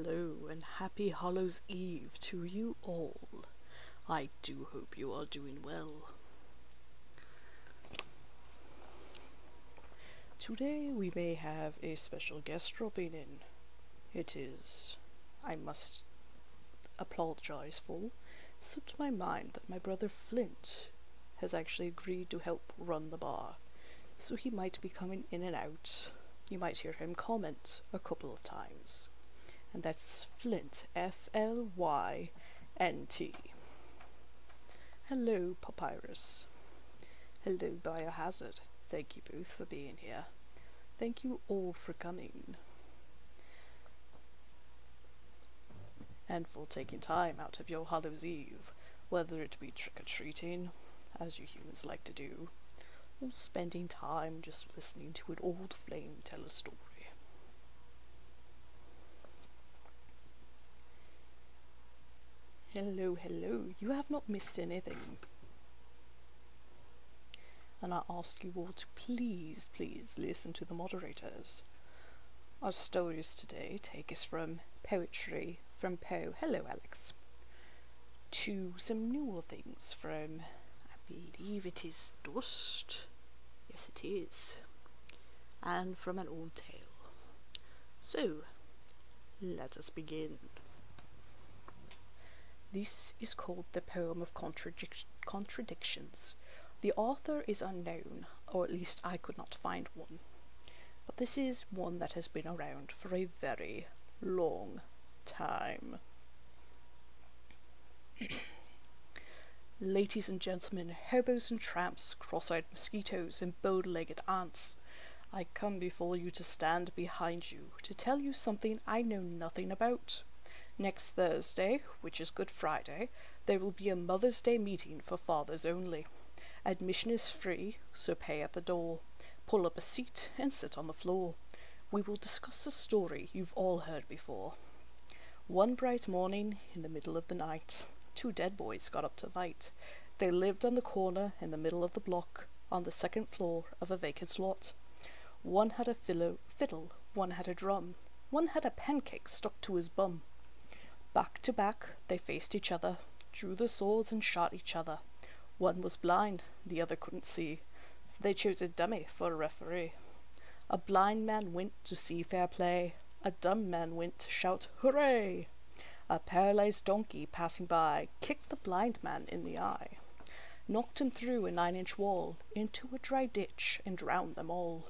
Hello and happy Hallows Eve to you all. I do hope you are doing well. Today we may have a special guest dropping in. It is, I must apologize for, slipped my mind that my brother Flint has actually agreed to help run the bar, so he might be coming in and out. You might hear him comment a couple of times. And that's Flint, F-L-Y-N-T. Hello, Papyrus. Hello, Biohazard. Thank you both for being here. Thank you all for coming. And for taking time out of your Hallows Eve, whether it be trick-or-treating, as you humans like to do, or spending time just listening to an old flame tell a story. Hello, hello, you have not missed anything. And I ask you all to please listen to the moderators. Our stories today take us from poetry from Poe, hello Alex, to some newer things from, I believe it is Dust, yes it is, and from an old tale. So, let us begin. This is called the Poem of Contradictions. The author is unknown, or at least I could not find one. But this is one that has been around for a very long time. Ladies and gentlemen, hobos and tramps, cross-eyed mosquitoes and bow-legged ants, I come before you to stand behind you, to tell you something I know nothing about. Next Thursday, which is Good Friday, there will be a Mother's Day meeting for fathers only. Admission is free, so pay at the door. Pull up a seat and sit on the floor. We will discuss a story you've all heard before. One bright morning, in the middle of the night, two dead boys got up to fight. They lived on the corner in the middle of the block, on the second floor of a vacant lot. One had a fiddle, one had a drum, one had a pancake stuck to his bum. Back to back, they faced each other, drew their swords and shot each other. One was blind, the other couldn't see, so they chose a dummy for a referee. A blind man went to see fair play, a dumb man went to shout hooray. A paralyzed donkey passing by kicked the blind man in the eye, knocked him through a 9-inch wall into a dry ditch and drowned them all.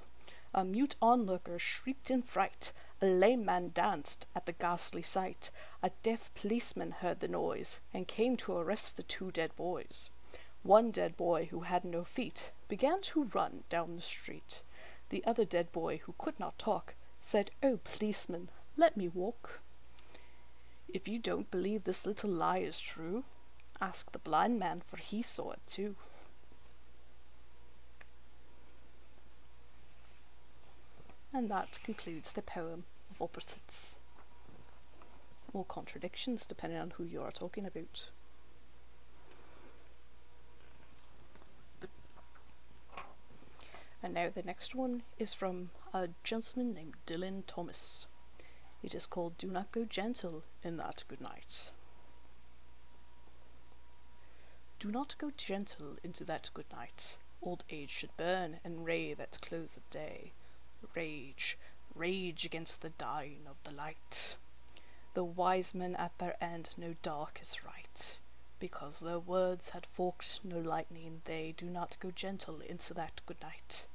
A mute onlooker shrieked in fright, a lame man danced at the ghastly sight, a deaf policeman heard the noise, and came to arrest the two dead boys. One dead boy who had no feet began to run down the street. The other dead boy, who could not talk, said, "Oh, policeman, let me walk." If you don't believe this little lie is true, ask the blind man, for he saw it too. And that concludes the poem of opposites, or contradictions, depending on who you are talking about. And now the next one is from a gentleman named Dylan Thomas. It is called Do Not Go Gentle in That Good Night. Do not go gentle into that good night. Old age should burn and rave at close of day. Rage, rage against the dying of the light. The wise men at their end know dark is right. Because their words had forked no lightning, they do not go gentle into that good night.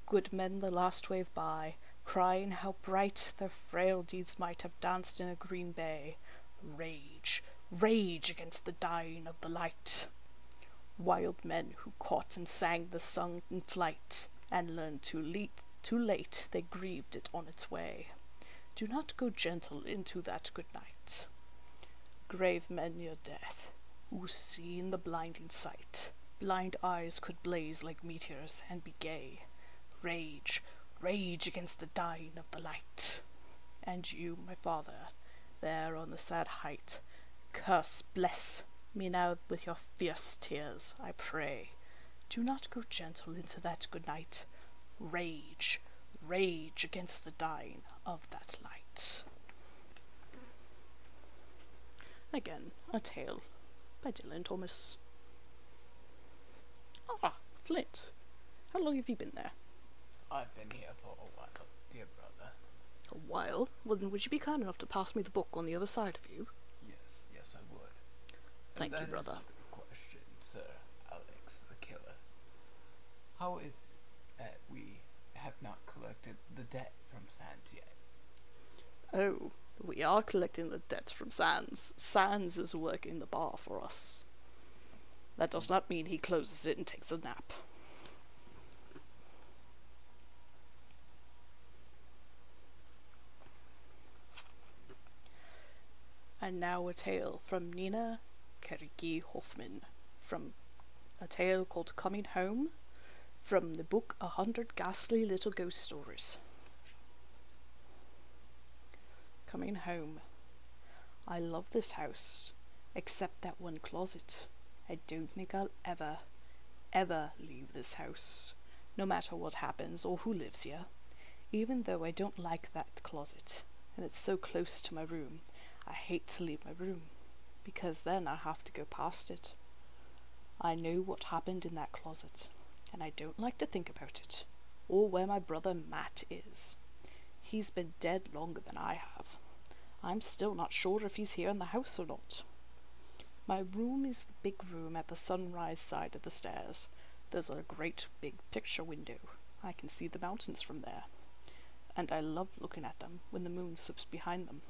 Good men the last wave by, crying how bright their frail deeds might have danced in a green bay. Rage, rage against the dying of the light. Wild men who caught and sang the song in flight, and learned too late they grieved it on its way. Do not go gentle into that good night. Grave men near death, who see in the blinding sight, blind eyes could blaze like meteors and be gay. Rage, rage against the dying of the light. And you, my father, there on the sad height, curse, bless me now with your fierce tears, I pray. Do not go gentle into that good night. Rage, rage against the dying of that light. Again, A Tale by Dylan Thomas. Ah, Flint. How long have you been there? I've been here for a while, dear brother. A while? Well, then would you be kind enough to pass me the book on the other side of you? Yes, I would. Thank you, brother. That is a good question, Sir Alex the Killer. How is it that we have not collected the debt from Sans yet? Oh, we are collecting the debt from Sans. Sans is working the bar for us. That does not mean he closes it and takes a nap. And now a tale from Nina Keriki Hoffman, from a tale called Coming Home, from the book 100 Ghastly Little Ghost Stories. Coming home. I love this house, except that one closet. I don't think I'll ever leave this house, no matter what happens or who lives here, even though I don't like that closet, and it's so close to my room. I hate to leave my room, because then I have to go past it. I know what happened in that closet, and I don't like to think about it, or where my brother Matt is. He's been dead longer than I have. I'm still not sure if he's here in the house or not. My room is the big room at the sunrise side of the stairs. There's a great big picture window. I can see the mountains from there, and I love looking at them when the moon slips behind them,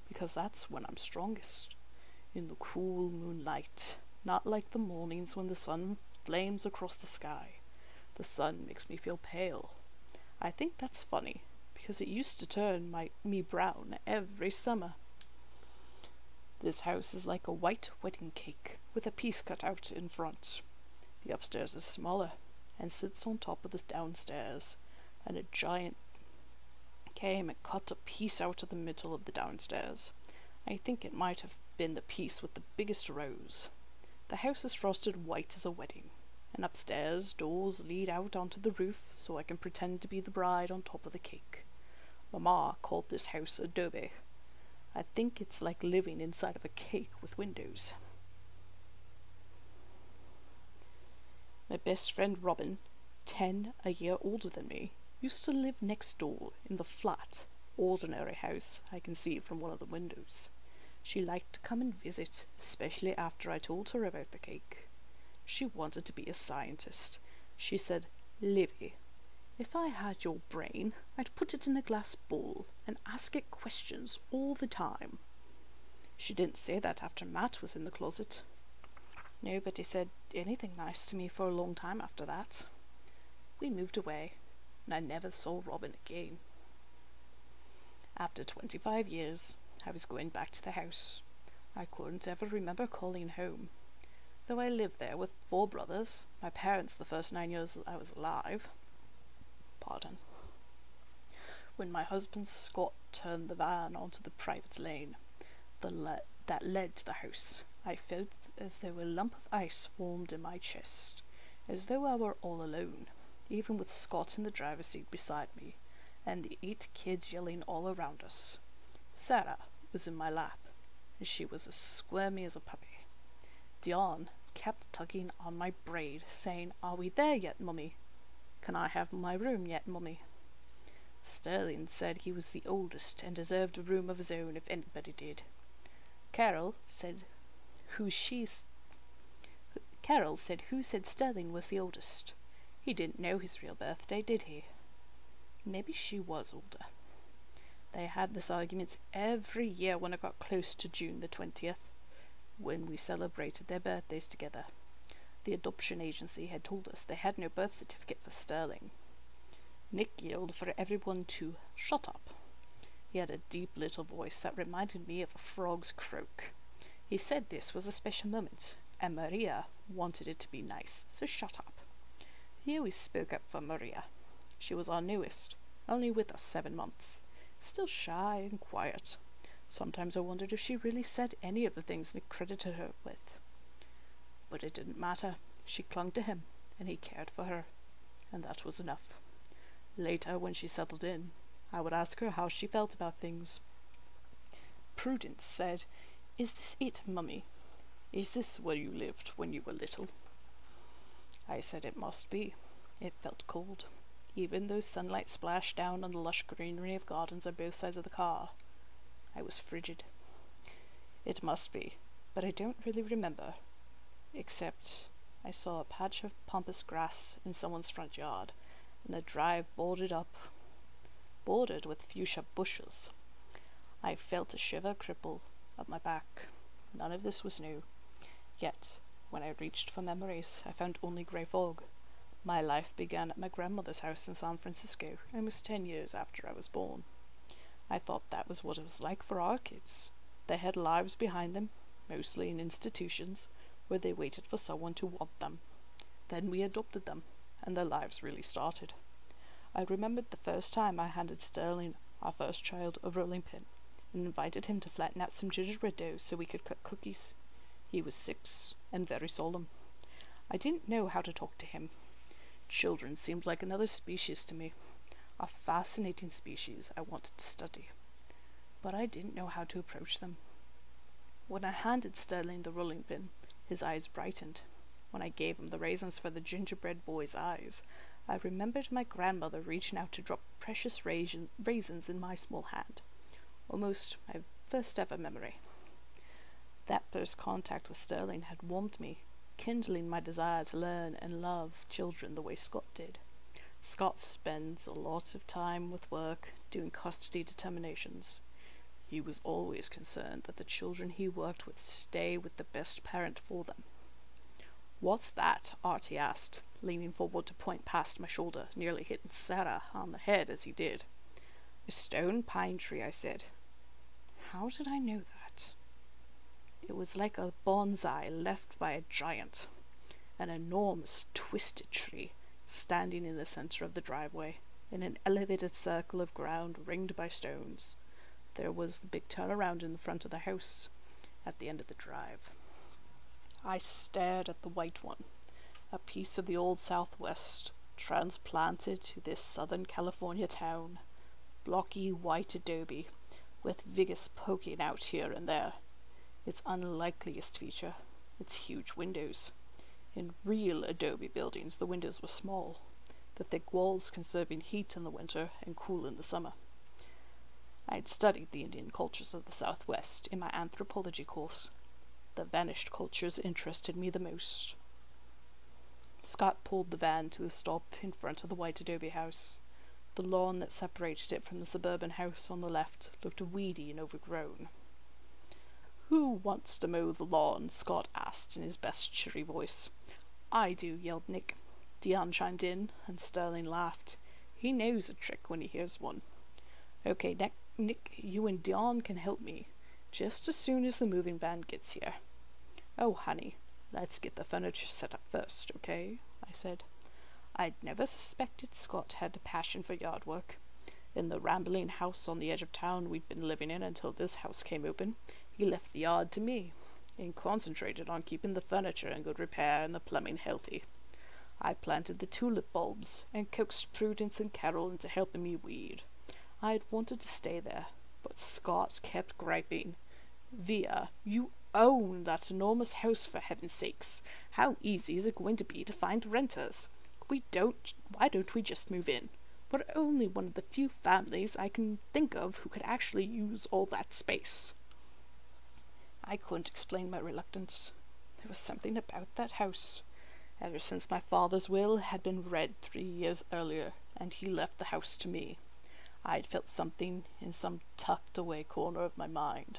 because that's when I'm strongest, in the cool moonlight, not like the mornings when the sun flames across the sky. The sun makes me feel pale. I think that's funny, because it used to turn me brown every summer. This house is like a white wedding cake, with a piece cut out in front. The upstairs is smaller, and sits on top of the downstairs, and a giant came and cut a piece out of the middle of the downstairs. I think it might have been the piece with the biggest rose. The house is frosted white as a wedding, and upstairs doors lead out onto the roof so I can pretend to be the bride on top of the cake. Mama called this house adobe. I think it's like living inside of a cake with windows. My best friend Robin, 10 a year older than me, used to live next door in the flat, ordinary house I can see from one of the windows. She liked to come and visit, especially after I told her about the cake. She wanted to be a scientist. She said, "Livy, if I had your brain, I'd put it in a glass bowl and ask it questions all the time." She didn't say that after Matt was in the closet. Nobody said anything nice to me for a long time after that. We moved away, and I never saw Robin again. After 25 years, I was going back to the house. I couldn't ever remember calling home. Though I lived there with 4 brothers, my parents the first 9 years I was alive. Pardon. When my husband Scott turned the van onto the private lane that led to the house, I felt as though a lump of ice formed in my chest, as though I were all alone, even with Scott in the driver's seat beside me, and the 8 kids yelling all around us. Sarah was in my lap, and she was as squirmy as a puppy. Dion kept tugging on my braid, saying, "Are we there yet, Mummy? Can I have my room yet, Mummy?" Sterling said he was the oldest and deserved a room of his own if anybody did. Carol said who said Sterling was the oldest. He didn't know his real birthday, did he? Maybe she was older. They had this argument every year when it got close to June the 20th, when we celebrated their birthdays together. The adoption agency had told us they had no birth certificate for Sterling. Nick yelled for everyone to shut up. He had a deep little voice that reminded me of a frog's croak. He said this was a special moment, and Maria wanted it to be nice, so shut up. He always spoke up for Maria. She was our newest, only with us 7 months, still shy and quiet. Sometimes I wondered if she really said any of the things Nick credited her with. But it didn't matter. She clung to him, and he cared for her, and that was enough. Later, when she settled in, I would ask her how she felt about things. Prudence said Is this it, Mummy? Is this where you lived when you were little? I said it must be. It felt cold, even though sunlight splashed down on the lush greenery of gardens on both sides of the car. I was frigid. It must be, but I don't really remember. Except I saw a patch of pampas grass in someone's front yard, and a drive bordered with fuchsia bushes. I felt a shiver cripple up my back. None of this was new. Yet, when I reached for memories, I found only grey fog. My life began at my grandmother's house in San Francisco, almost 10 years after I was born. I thought that was what it was like for our kids. They had lives behind them, mostly in institutions, where they waited for someone to want them. Then we adopted them, and their lives really started. I remembered the first time I handed Sterling, our first child, a rolling pin, and invited him to flatten out some gingerbread dough so we could cut cookies. He was 6, and very solemn. I didn't know how to talk to him. Children seemed like another species to me, a fascinating species I wanted to study. But I didn't know how to approach them. When I handed Sterling the rolling pin, his eyes brightened. When I gave him the raisins for the gingerbread boy's eyes, I remembered my grandmother reaching out to drop precious raisins in my small hand. Almost my first ever memory. That first contact with Sterling had warmed me, kindling my desire to learn and love children the way Scott did. Scott spends a lot of time with work, doing custody determinations. He was always concerned that the children he worked with stay with the best parent for them. "What's that?" Artie asked, leaning forward to point past my shoulder, nearly hitting Sarah on the head as he did. "A stone pine tree," I said. How did I know that? It was like a bonsai left by a giant, an enormous twisted tree standing in the center of the driveway, in an elevated circle of ground ringed by stones. There was the big turnaround in the front of the house, at the end of the drive. I stared at the white one, a piece of the old Southwest, transplanted to this Southern California town. Blocky white adobe, with vigas poking out here and there. Its unlikeliest feature, its huge windows. In real adobe buildings, the windows were small, the thick walls conserving heat in the winter and cool in the summer. I had studied the Indian cultures of the Southwest in my anthropology course. The vanished cultures interested me the most. Scott pulled the van to the stop in front of the white adobe house. The lawn that separated it from the suburban house on the left looked weedy and overgrown. "Who wants to mow the lawn?" Scott asked in his best cheery voice. "I do," yelled Nick. Dion chimed in, and Sterling laughed. He knows a trick when he hears one. "Okay, Nick, you and Dion can help me, just as soon as the moving van gets here." "Oh, honey, let's get the furniture set up first, okay?" I said. I'd never suspected Scott had a passion for yard work. In the rambling house on the edge of town we'd been living in until this house came open, he left the yard to me, and concentrated on keeping the furniture in good repair and the plumbing healthy. I planted the tulip bulbs, and coaxed Prudence and Carol into helping me weed. I had wanted to stay there, but Scott kept griping. "Via, you own that enormous house, for heaven's sakes. How easy is it going to be to find renters? Why don't we just move in? We're only one of the few families I can think of who could actually use all that space." I couldn't explain my reluctance. There was something about that house. Ever since my father's will had been read 3 years earlier, and he left the house to me, I'd felt something in some tucked-away corner of my mind.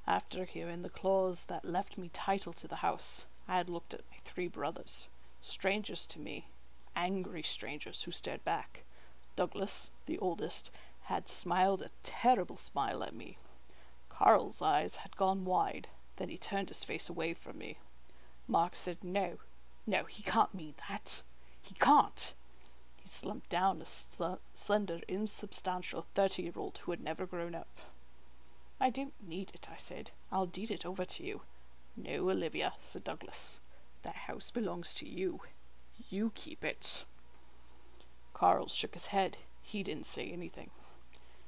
After hearing the clause that left me title to the house, I had looked at my 3 brothers, strangers to me, angry strangers who stared back. Douglas, the oldest, had smiled a terrible smile at me. Carl's eyes had gone wide, then he turned his face away from me. Mark said, No, he can't mean that. He can't." He slumped down, a slender, insubstantial 30-year-old who had never grown up. "I don't need it," I said. "I'll deed it over to you." "No, Olivia," said Douglas. "That house belongs to you. You keep it." Carl shook his head. He didn't say anything.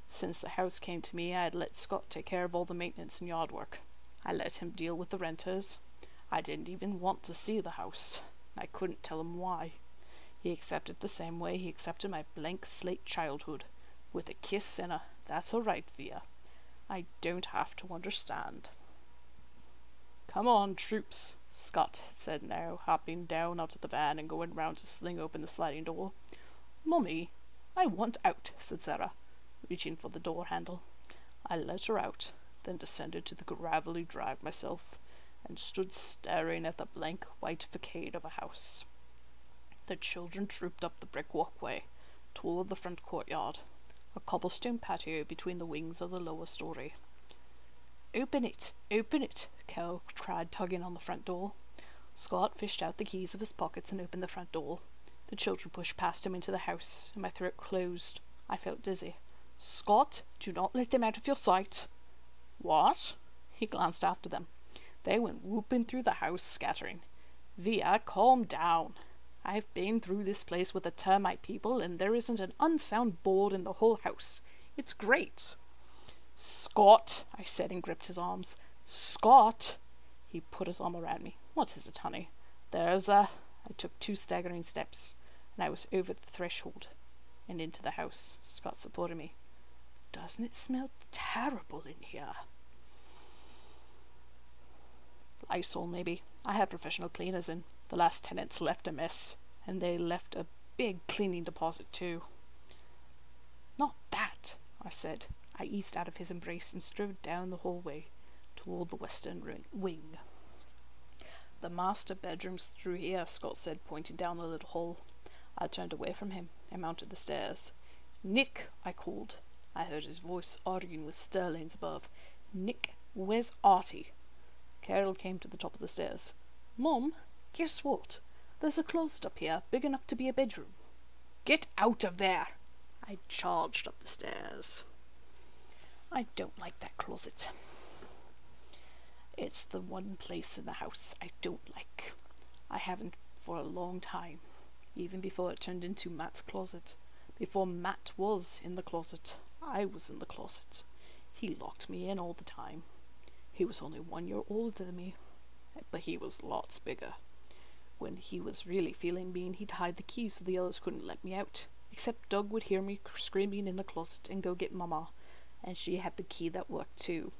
Since the house came to me, I had let Scott take care of all the maintenance and yard work. I let him deal with the renters. I didn't even want to see the house. I couldn't tell him why. He accepted the same way he accepted my blank slate childhood, with a kiss and a "That's all right, Via. I don't have to understand." "Come on, troops," Scott said now, hopping down out of the van and going round to sling open the sliding door. "Mummy, I want out," said Sarah, reaching for the door handle. I let her out, then descended to the gravelly drive myself, and stood staring at the blank white facade of a house. The children trooped up the brick walkway toward the front courtyard, a cobblestone patio between the wings of the lower story. Open it, Kel cried, tugging on the front door. Scott fished out the keys of his pockets and opened the front door. The children pushed past him into the house, and my throat closed. I felt dizzy. "Scott, do not let them out of your sight." "What?" He glanced after them. They went whooping through the house, scattering. "Via, calm down. I've been through this place with the termite people, and there isn't an unsound board in the whole house. It's great." "Scott," I said, and gripped his arms. "Scott!" He put his arm around me. "What is it, honey?" I took 2 staggering steps, and I was over the threshold and into the house. Scott supported me. "Doesn't it smell terrible in here?" Lysol, maybe. I had professional cleaners in. The last tenants left a mess, and they left a big cleaning deposit too. "Not that," I said. I eased out of his embrace and strode down the hallway toward the western wing. "The master bedroom's through here," Scott said, pointing down the little hall. I turned away from him and mounted the stairs. "Nick," I called. I heard his voice arguing with Sterling's above. "Nick, where's Artie?" Carol came to the top of the stairs. "Mom, guess what? There's a closet up here, big enough to be a bedroom." "Get out of there!" I charged up the stairs. I don't like that closet. It's the one place in the house I don't like. I haven't for a long time, even before it turned into Matt's closet. Before Matt was in the closet, I was in the closet. He locked me in all the time. He was only 1 year older than me, but he was lots bigger. When he was really feeling mean, he'd hide the key so the others couldn't let me out, except Doug would hear me screaming in the closet and go get Mama, and she had the key that worked too.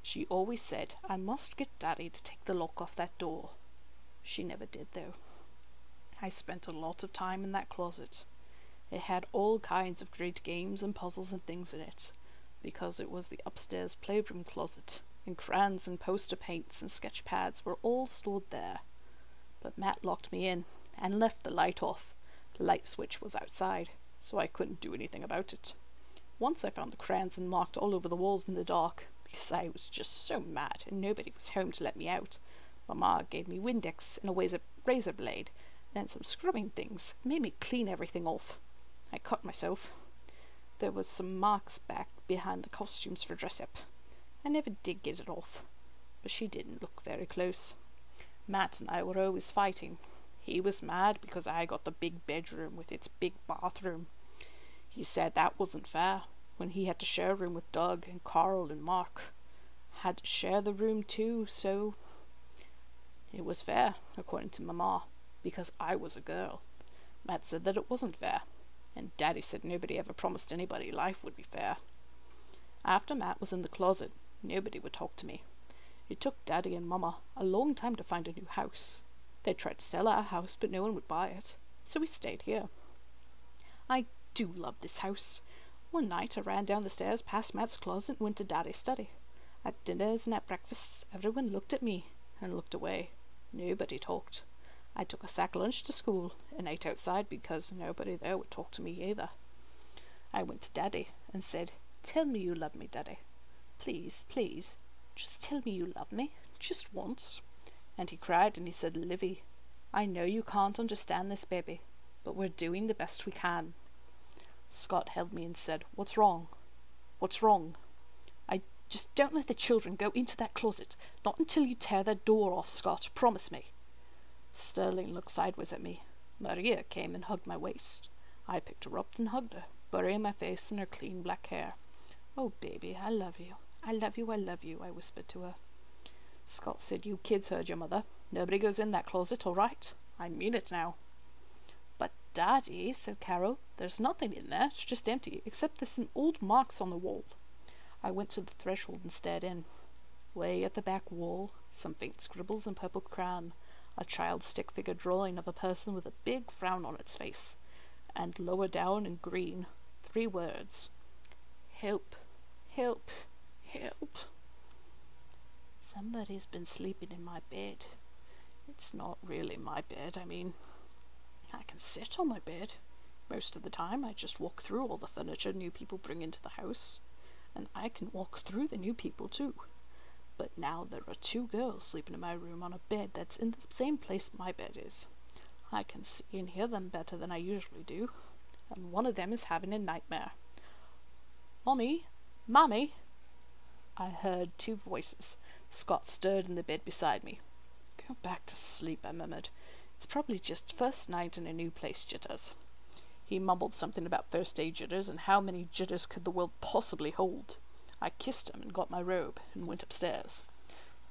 She always said I must get Daddy to take the lock off that door. She never did, though. I spent a lot of time in that closet. It had all kinds of great games and puzzles and things in it, because it was the upstairs playroom closet, and crayons and poster paints and sketch pads were all stored there. But Matt locked me in and left the light off. The light switch was outside, so I couldn't do anything about it. Once I found the crayons and marked all over the walls in the dark, because I was just so mad and nobody was home to let me out. Mama gave me Windex and a razor blade, and some scrubbing things, made me clean everything off. I cut myself. There was some marks back behind the costumes for dress-up. I never did get it off, but she didn't look very close. Matt and I were always fighting. He was mad because I got the big bedroom with its big bathroom. He said that wasn't fair, when he had to share a room with Doug and Carl and Mark. Had to share the room too, so it was fair, according to Mama, because I was a girl. Matt said that it wasn't fair, and Daddy said nobody ever promised anybody life would be fair. After Matt was in the closet, nobody would talk to me. It took Daddy and Mama a long time to find a new house. They tried to sell our house, but no one would buy it, so we stayed here. I do love this house. One night I ran down the stairs past Matt's closet and went to Daddy's study. At dinners and at breakfasts, everyone looked at me and looked away. Nobody talked. I took a sack lunch to school and ate outside because nobody there would talk to me either. I went to Daddy and said, "Tell me you love me, Daddy. Please, please, just tell me you love me, just once." And he cried and he said, "Livy, I know you can't understand this, baby, but we're doing the best we can." Scott held me and said, "What's wrong? What's wrong?" "I just don't let the children go into that closet. Not until you tear that door off, Scott. Promise me." Sterling looked sideways at me. Maria came and hugged my waist. I picked her up and hugged her, burying my face in her clean black hair. "Oh, baby, I love you. I love you, I love you," I whispered to her. Scott said, "You kids heard your mother. Nobody goes in that closet, all right? I mean it now." "But, Daddy," said Carol, "there's nothing in there. It's just empty, except there's some old marks on the wall." I went to the threshold and stared in. Way at the back wall, some faint scribbles in purple crayon, a child's stick figure drawing of a person with a big frown on its face, and lower down in green, 3 words: "Help, help, help." Somebody's been sleeping in my bed. It's not really my bed, I mean. I can sit on my bed. Most of the time I just walk through all the furniture new people bring into the house, and I can walk through the new people too. But now there are 2 girls sleeping in my room on a bed that's in the same place my bed is. I can see and hear them better than I usually do, and one of them is having a nightmare. "Mommy! Mommy!" I heard 2 voices. Scott stirred in the bed beside me. "Go back to sleep," I murmured. "It's probably just first night in a new place jitters." He mumbled something about first day jitters and how many jitters could the world possibly hold. I kissed him and got my robe and went upstairs.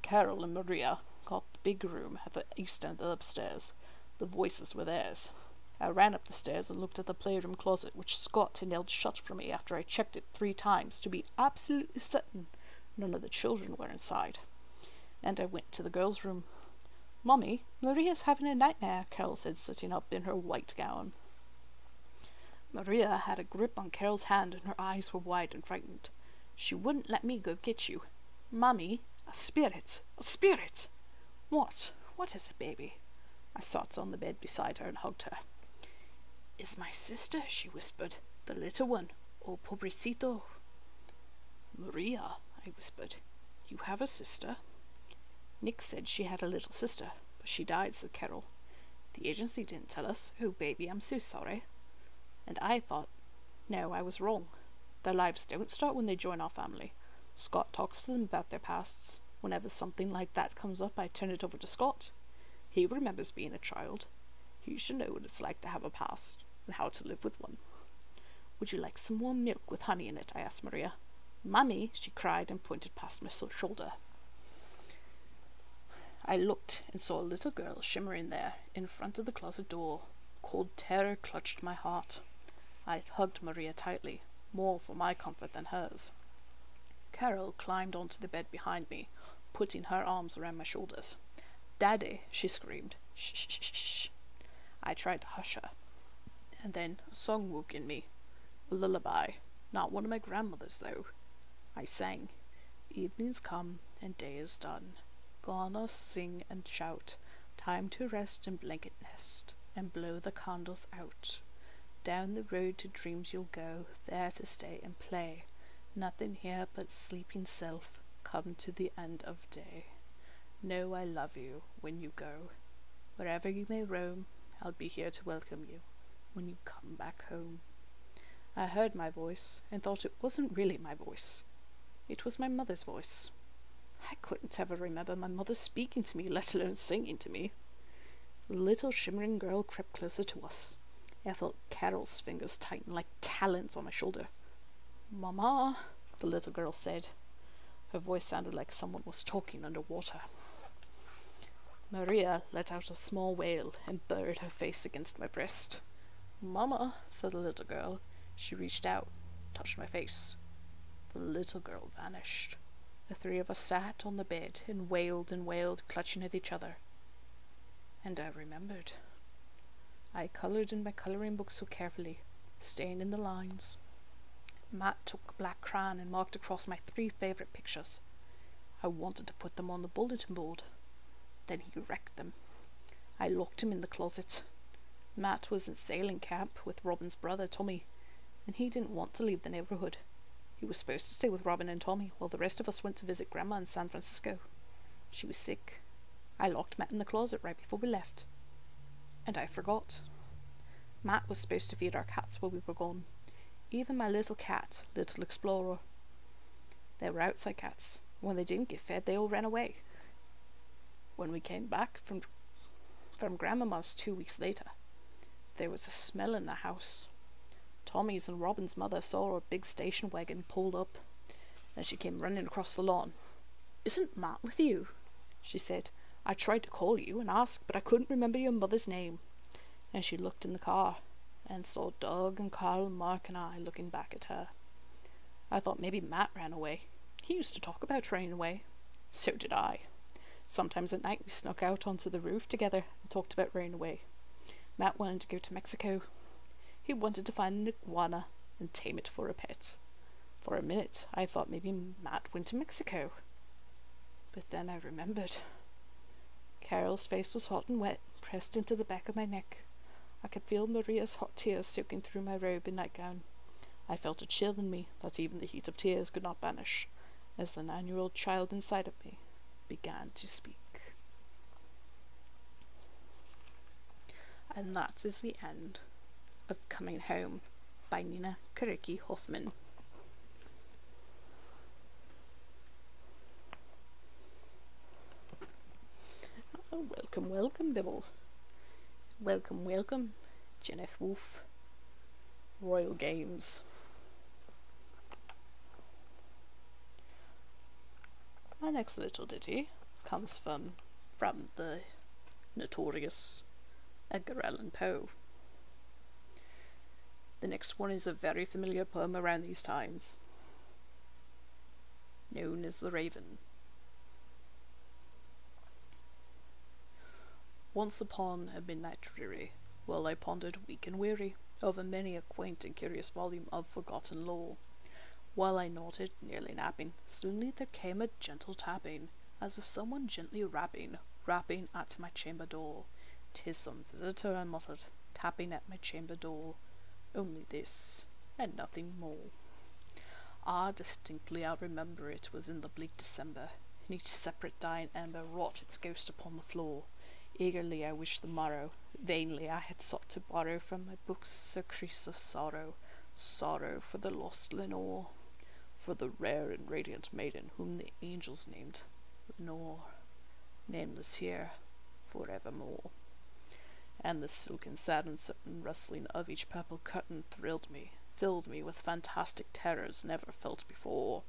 Carol and Maria got the big room at the east end of the upstairs. The voices were theirs. I ran up the stairs and looked at the playroom closet, which Scott had nailed shut for me after I checked it 3 times to be absolutely certain none of the children were inside. And I went to the girls' room. "Mommy, Maria's having a nightmare," Carol said, sitting up in her white gown. Maria had a grip on Carol's hand and her eyes were wide and frightened. "She wouldn't let me go get you. Mommy, a spirit! A spirit!" What is it, baby?" I sat on the bed beside her and hugged her. "Is my sister," she whispered. "The little one. Oh, pobrecito." "Maria," I whispered. "You have a sister?" "Nick said she had a little sister, but she died," said Carol. "The agency didn't tell us. Oh, baby, I'm so sorry." And I thought, no, I was wrong. Their lives don't start when they join our family. Scott talks to them about their pasts. Whenever something like that comes up, I turn it over to Scott. He remembers being a child. He should know what it's like to have a past, and how to live with one. "Would you like some warm milk with honey in it?" I asked Maria. "Mummy," she cried and pointed past my shoulder. I looked and saw a little girl shimmering there, in front of the closet door. Cold terror clutched my heart. I hugged Maria tightly, more for my comfort than hers. Carol climbed onto the bed behind me, putting her arms around my shoulders. "Daddy," she screamed. "Shh, shh, shh, shh, shh." I tried to hush her. And then a song woke in me. A lullaby. Not one of my grandmother's, though. I sang. "Evening's come and day is done. Gonna sing and shout. Time to rest and blanket nest, and blow the candles out. Down the road to dreams you'll go, there to stay and play. Nothing here but sleeping self, come to the end of day. Know I love you when you go. Wherever you may roam, I'll be here to welcome you when you come back home." I heard my voice and thought it wasn't really my voice. It was my mother's voice. I couldn't ever remember my mother speaking to me, let alone singing to me. The little shimmering girl crept closer to us. I felt Carol's fingers tighten like talons on my shoulder. "Mama," the little girl said. Her voice sounded like someone was talking underwater. Maria let out a small wail and buried her face against my breast. "Mama," said the little girl. She reached out, touched my face. The little girl vanished. The 3 of us sat on the bed and wailed, clutching at each other. And I remembered. I coloured in my colouring book so carefully, staying in the lines. Matt took a black crayon and marked across my 3 favourite pictures. I wanted to put them on the bulletin board. Then he wrecked them. I locked him in the closet. Matt was in sailing camp with Robin's brother, Tommy, and he didn't want to leave the neighbourhood. He was supposed to stay with Robin and Tommy while the rest of us went to visit Grandma in San Francisco. She was sick. I locked Matt in the closet right before we left. And I forgot. Matt was supposed to feed our cats while we were gone. Even my little cat, Little Explorer. They were outside cats. When they didn't get fed, they all ran away. When we came back from Grandmama's 2 weeks later, there was a smell in the house. Tommy's and Robin's mother saw a big station wagon pulled up. Then she came running across the lawn. "Isn't Matt with you?" she said. I tried to call you and ask, but I couldn't remember your mother's name. And she looked in the car, and saw Doug and Carl and Mark and I looking back at her. I thought maybe Matt ran away. He used to talk about running away. So did I. Sometimes at night we snuck out onto the roof together and talked about running away. Matt wanted to go to Mexico. He wanted to find an iguana and tame it for a pet. For a minute I thought maybe Matt went to Mexico. But then I remembered. Carol's face was hot and wet, pressed into the back of my neck. I could feel Maria's hot tears soaking through my robe and nightgown. I felt a chill in me that even the heat of tears could not banish, as the 9-year-old child inside of me began to speak. And that is the end of Coming Home by Nina Karicki Hoffman. Oh, welcome, welcome, Bibble. Welcome, welcome, Jeneth Wolfe. Royal Games. My next little ditty comes from the notorious Edgar Allan Poe. The next one is a very familiar poem around these times, known as The Raven. Once upon a midnight dreary, while I pondered weak and weary over many a quaint and curious volume of forgotten lore, while I nodded, nearly napping, suddenly there came a gentle tapping, as of someone gently rapping at my chamber door. "'Tis some visitor," I muttered, tapping at my chamber door. Only this, and nothing more. Ah, distinctly I remember it was in the bleak December, and each separate dying ember wrought its ghost upon the floor. Eagerly I wished the morrow, vainly I had sought to borrow from my books surcease of sorrow, sorrow for the lost Lenore, for the rare and radiant maiden whom the angels named Lenore, nameless here forevermore. And the silken, sad, and certain rustling of each purple curtain thrilled me, filled me with fantastic terrors never felt before,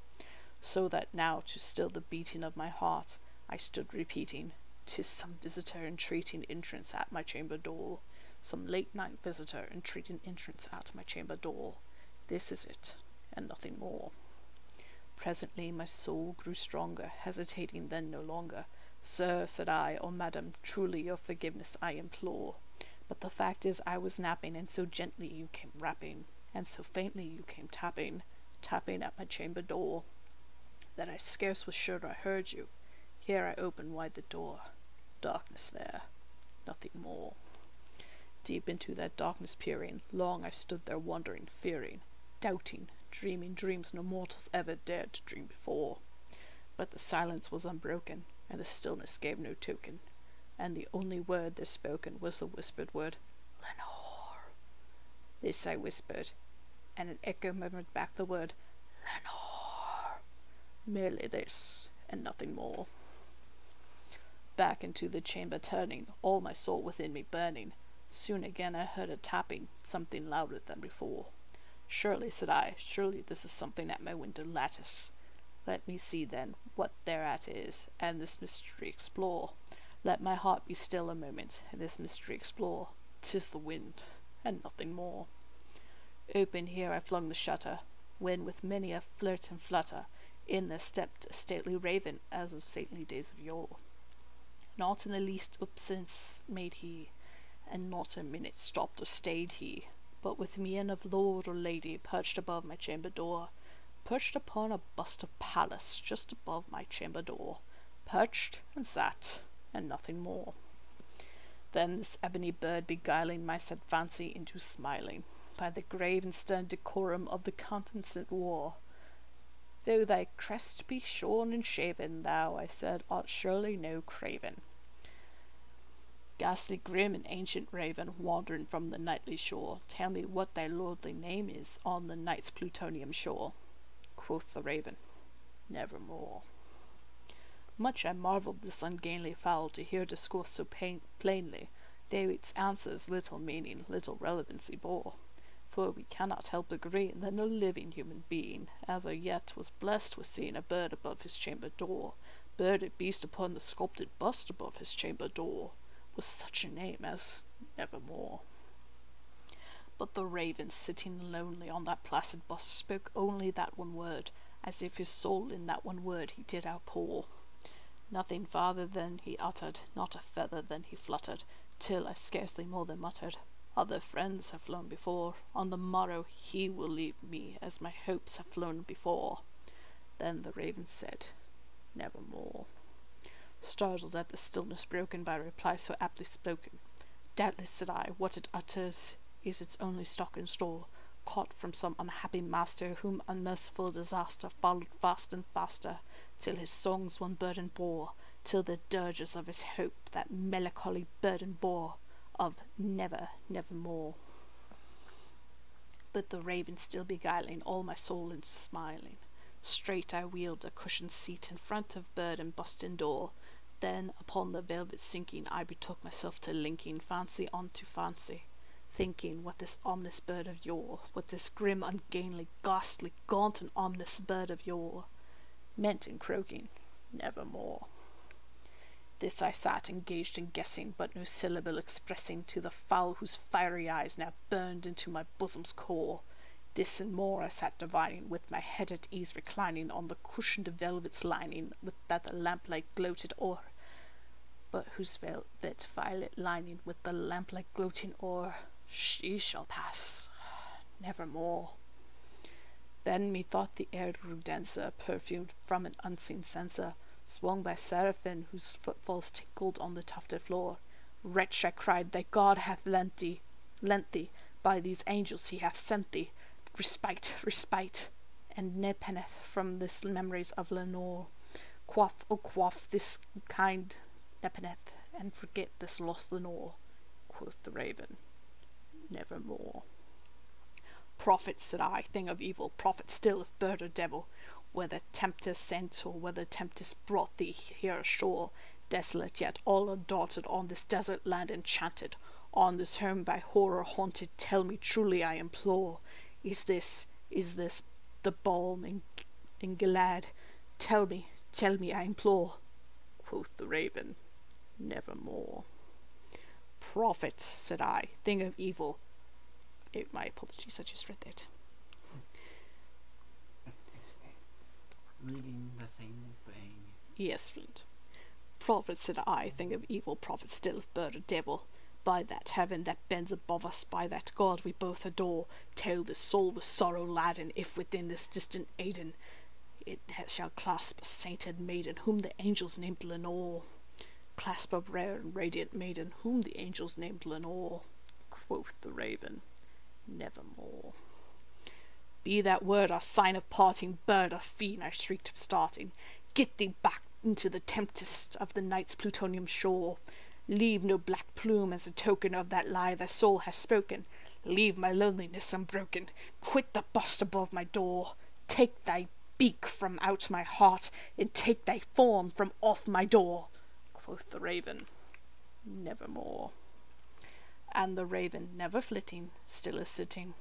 so that now, to still the beating of my heart, I stood repeating, "'Tis some visitor entreating entrance at my chamber door, some late night visitor entreating entrance at my chamber door. This is it, and nothing more." Presently my soul grew stronger, hesitating then no longer. "Sir," said I, "or madam, truly your forgiveness I implore. But the fact is I was napping, and so gently you came rapping, and so faintly you came tapping at my chamber door, that I scarce was sure I heard you. Here I opened wide the door. Darkness there, nothing more." Deep into that darkness peering, long I stood there wondering, fearing, doubting, dreaming dreams no mortals ever dared to dream before. But the silence was unbroken, and the stillness gave no token, and the only word there spoken was the whispered word, "Lenore." This I whispered, and an echo murmured back the word, "Lenore." Merely this, and nothing more. Back into the chamber turning, all my soul within me burning, soon again I heard a tapping, something louder than before. "Surely," said I, "surely this is something at my window lattice. Let me see then what thereat is, and this mystery explore. Let my heart be still a moment, and this mystery explore. 'Tis the wind, and nothing more." Open here I flung the shutter, when with many a flirt and flutter, in there stepped a stately raven, as of saintly days of yore. Not in the least obeisance made he, and not a minute stopped or stayed he, but with mien of lord or lady perched above my chamber door, perched upon a bust of Pallas just above my chamber door, perched and sat, and nothing more. Then this ebony bird beguiling my sad fancy into smiling, by the grave and stern decorum of the countenance it wore. "Though thy crest be shorn and shaven, thou," I said, "art surely no craven. Ghastly grim and ancient raven, wandering from the nightly shore, tell me what thy lordly name is on the night's plutonium shore." Quoth the raven, "Nevermore." Much I marvelled this ungainly fowl to hear discourse so plainly, though its answers little meaning, little relevancy bore. For we cannot help agreeing that no living human being ever yet was blessed with seeing a bird above his chamber door, Birdie beast upon the sculpted bust above his chamber door was such a name as Nevermore. But the raven, sitting lonely on that placid bust, spoke only that one word, as if his soul in that one word he did outpour. Nothing farther than he uttered, not a feather than he fluttered, till I scarcely more than muttered, Other friends have flown before, on the morrow he will leave me, as my hopes have flown before. Then the raven said, Nevermore. Startled at the stillness broken by a reply so aptly spoken, Doubtless, said I, what it utters is its only stock and store, caught from some unhappy master, whom unmerciful disaster followed fast and faster, till his songs one burden bore, till the dirges of his hope that melancholy burden bore, of never, nevermore. But the raven still beguiling all my soul into smiling, straight I wheeled a cushioned seat in front of bird and bust and door. Then upon the velvet sinking I betook myself to linking fancy onto fancy, thinking what this ominous bird of yore, what this grim, ungainly, ghastly, gaunt and ominous bird of yore meant in croaking Nevermore. This I sat engaged in guessing, but no syllable expressing to the fowl whose fiery eyes now burned into my bosom's core. This and more I sat divining, with my head at ease reclining on the cushioned velvet's lining, with that the lamplight gloated o'er, but whose velvet violet lining with the lamplight gloating o'er, she shall pass, nevermore. Then methought the air grew denser, perfumed from an unseen censer, swung by seraphim whose footfalls tinkled on the tufted floor. Wretch, I cried, thy God hath lent thee, by these angels he hath sent thee, respite, and nepenthe from this memories of Lenore. Quaff this kind nepenthe, and forget this lost Lenore, quoth the raven, Nevermore. Prophet, said I, thing of evil, prophet still, if bird or devil, whether tempest sent or whether tempest brought thee here ashore, desolate yet all undaunted, on this desert land enchanted, on this home by horror haunted, tell me truly, I implore, is this the balm in Gilead? Tell me, I implore, quoth the raven, Nevermore. Prophet, said I, thing of evil. My apologies, I just read that. Reading the same thing. Yes, Flint. Prophet, said I, thing of evil, prophet still, if bird or devil, by that heaven that bends above us, by that God we both adore, tell this soul with sorrow laden, if within this distant Aden it shall clasp a sainted maiden, whom the angels named Lenore. Clasp a rare and radiant maiden, whom the angels named Lenore, quoth the raven, Nevermore. Be that word a sign of parting, bird or fiend, I shrieked starting, get thee back into the tempest of the night's plutonium shore. Leave no black plume as a token of that lie thy soul has spoken. Leave my loneliness unbroken. Quit the bust above my door. Take thy beak from out my heart, and take thy form from off my door, quoth the raven, Nevermore. And the raven, never flitting, still a sitting,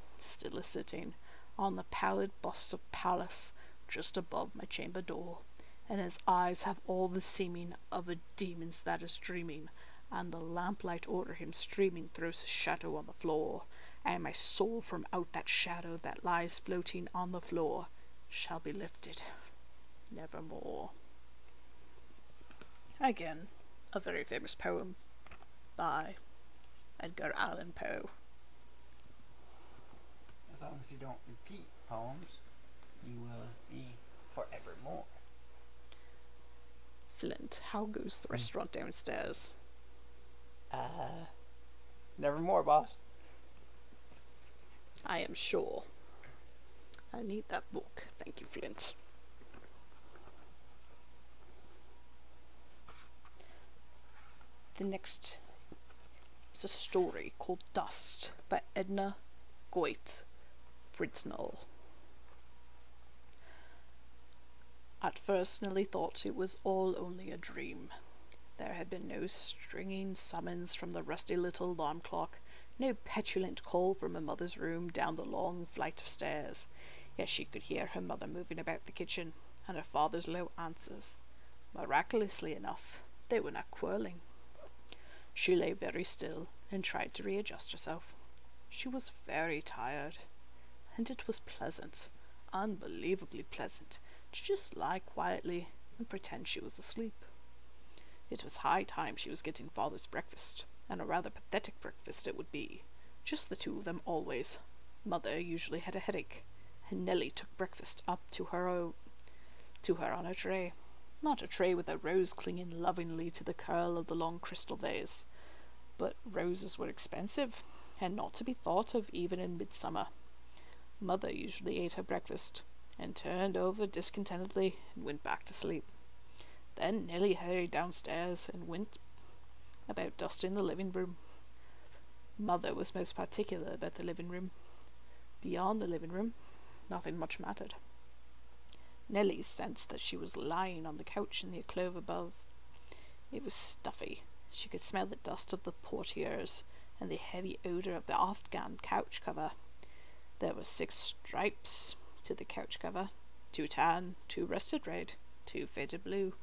on the pallid bust of Pallas, just above my chamber door, and his eyes have all the seeming of a demon's that is dreaming, and the lamplight o'er him streaming throws a shadow on the floor, and my soul from out that shadow that lies floating on the floor shall be lifted, nevermore. Again, a very famous poem by Edgar Allan Poe. As long as you don't repeat poems, you will be forevermore. Flint, how goes the restaurant downstairs? Nevermore, boss. I am sure. I need that book. Thank you, Flint. The next is a story called Dust by Edna Goit Britznell. At first Nelly thought it was all only a dream. There had been no stringing summons from the rusty little alarm clock, no petulant call from her mother's room down the long flight of stairs. Yet she could hear her mother moving about the kitchen, and her father's low answers. Miraculously enough, they were not quarrelling. She lay very still and tried to readjust herself. She was very tired, and it was pleasant, unbelievably pleasant, to just lie quietly and pretend she was asleep. It was high time she was getting father's breakfast, and a rather pathetic breakfast it would be. Just the two of them always. Mother usually had a headache, and Nelly took breakfast up to her on a tray. Not a tray with a rose clinging lovingly to the curl of the long crystal vase, but roses were expensive, and not to be thought of even in midsummer. Mother usually ate her breakfast, and turned over discontentedly and went back to sleep. Then Nelly hurried downstairs and went about dusting the living room. Mother was most particular about the living room. Beyond the living room, nothing much mattered. Nelly sensed that she was lying on the couch in the alcove above. It was stuffy. She could smell the dust of the portieres and the heavy odour of the Afghan couch cover. There were 6 stripes to the couch cover, 2 tan, 2 rusted red, 2 faded blue,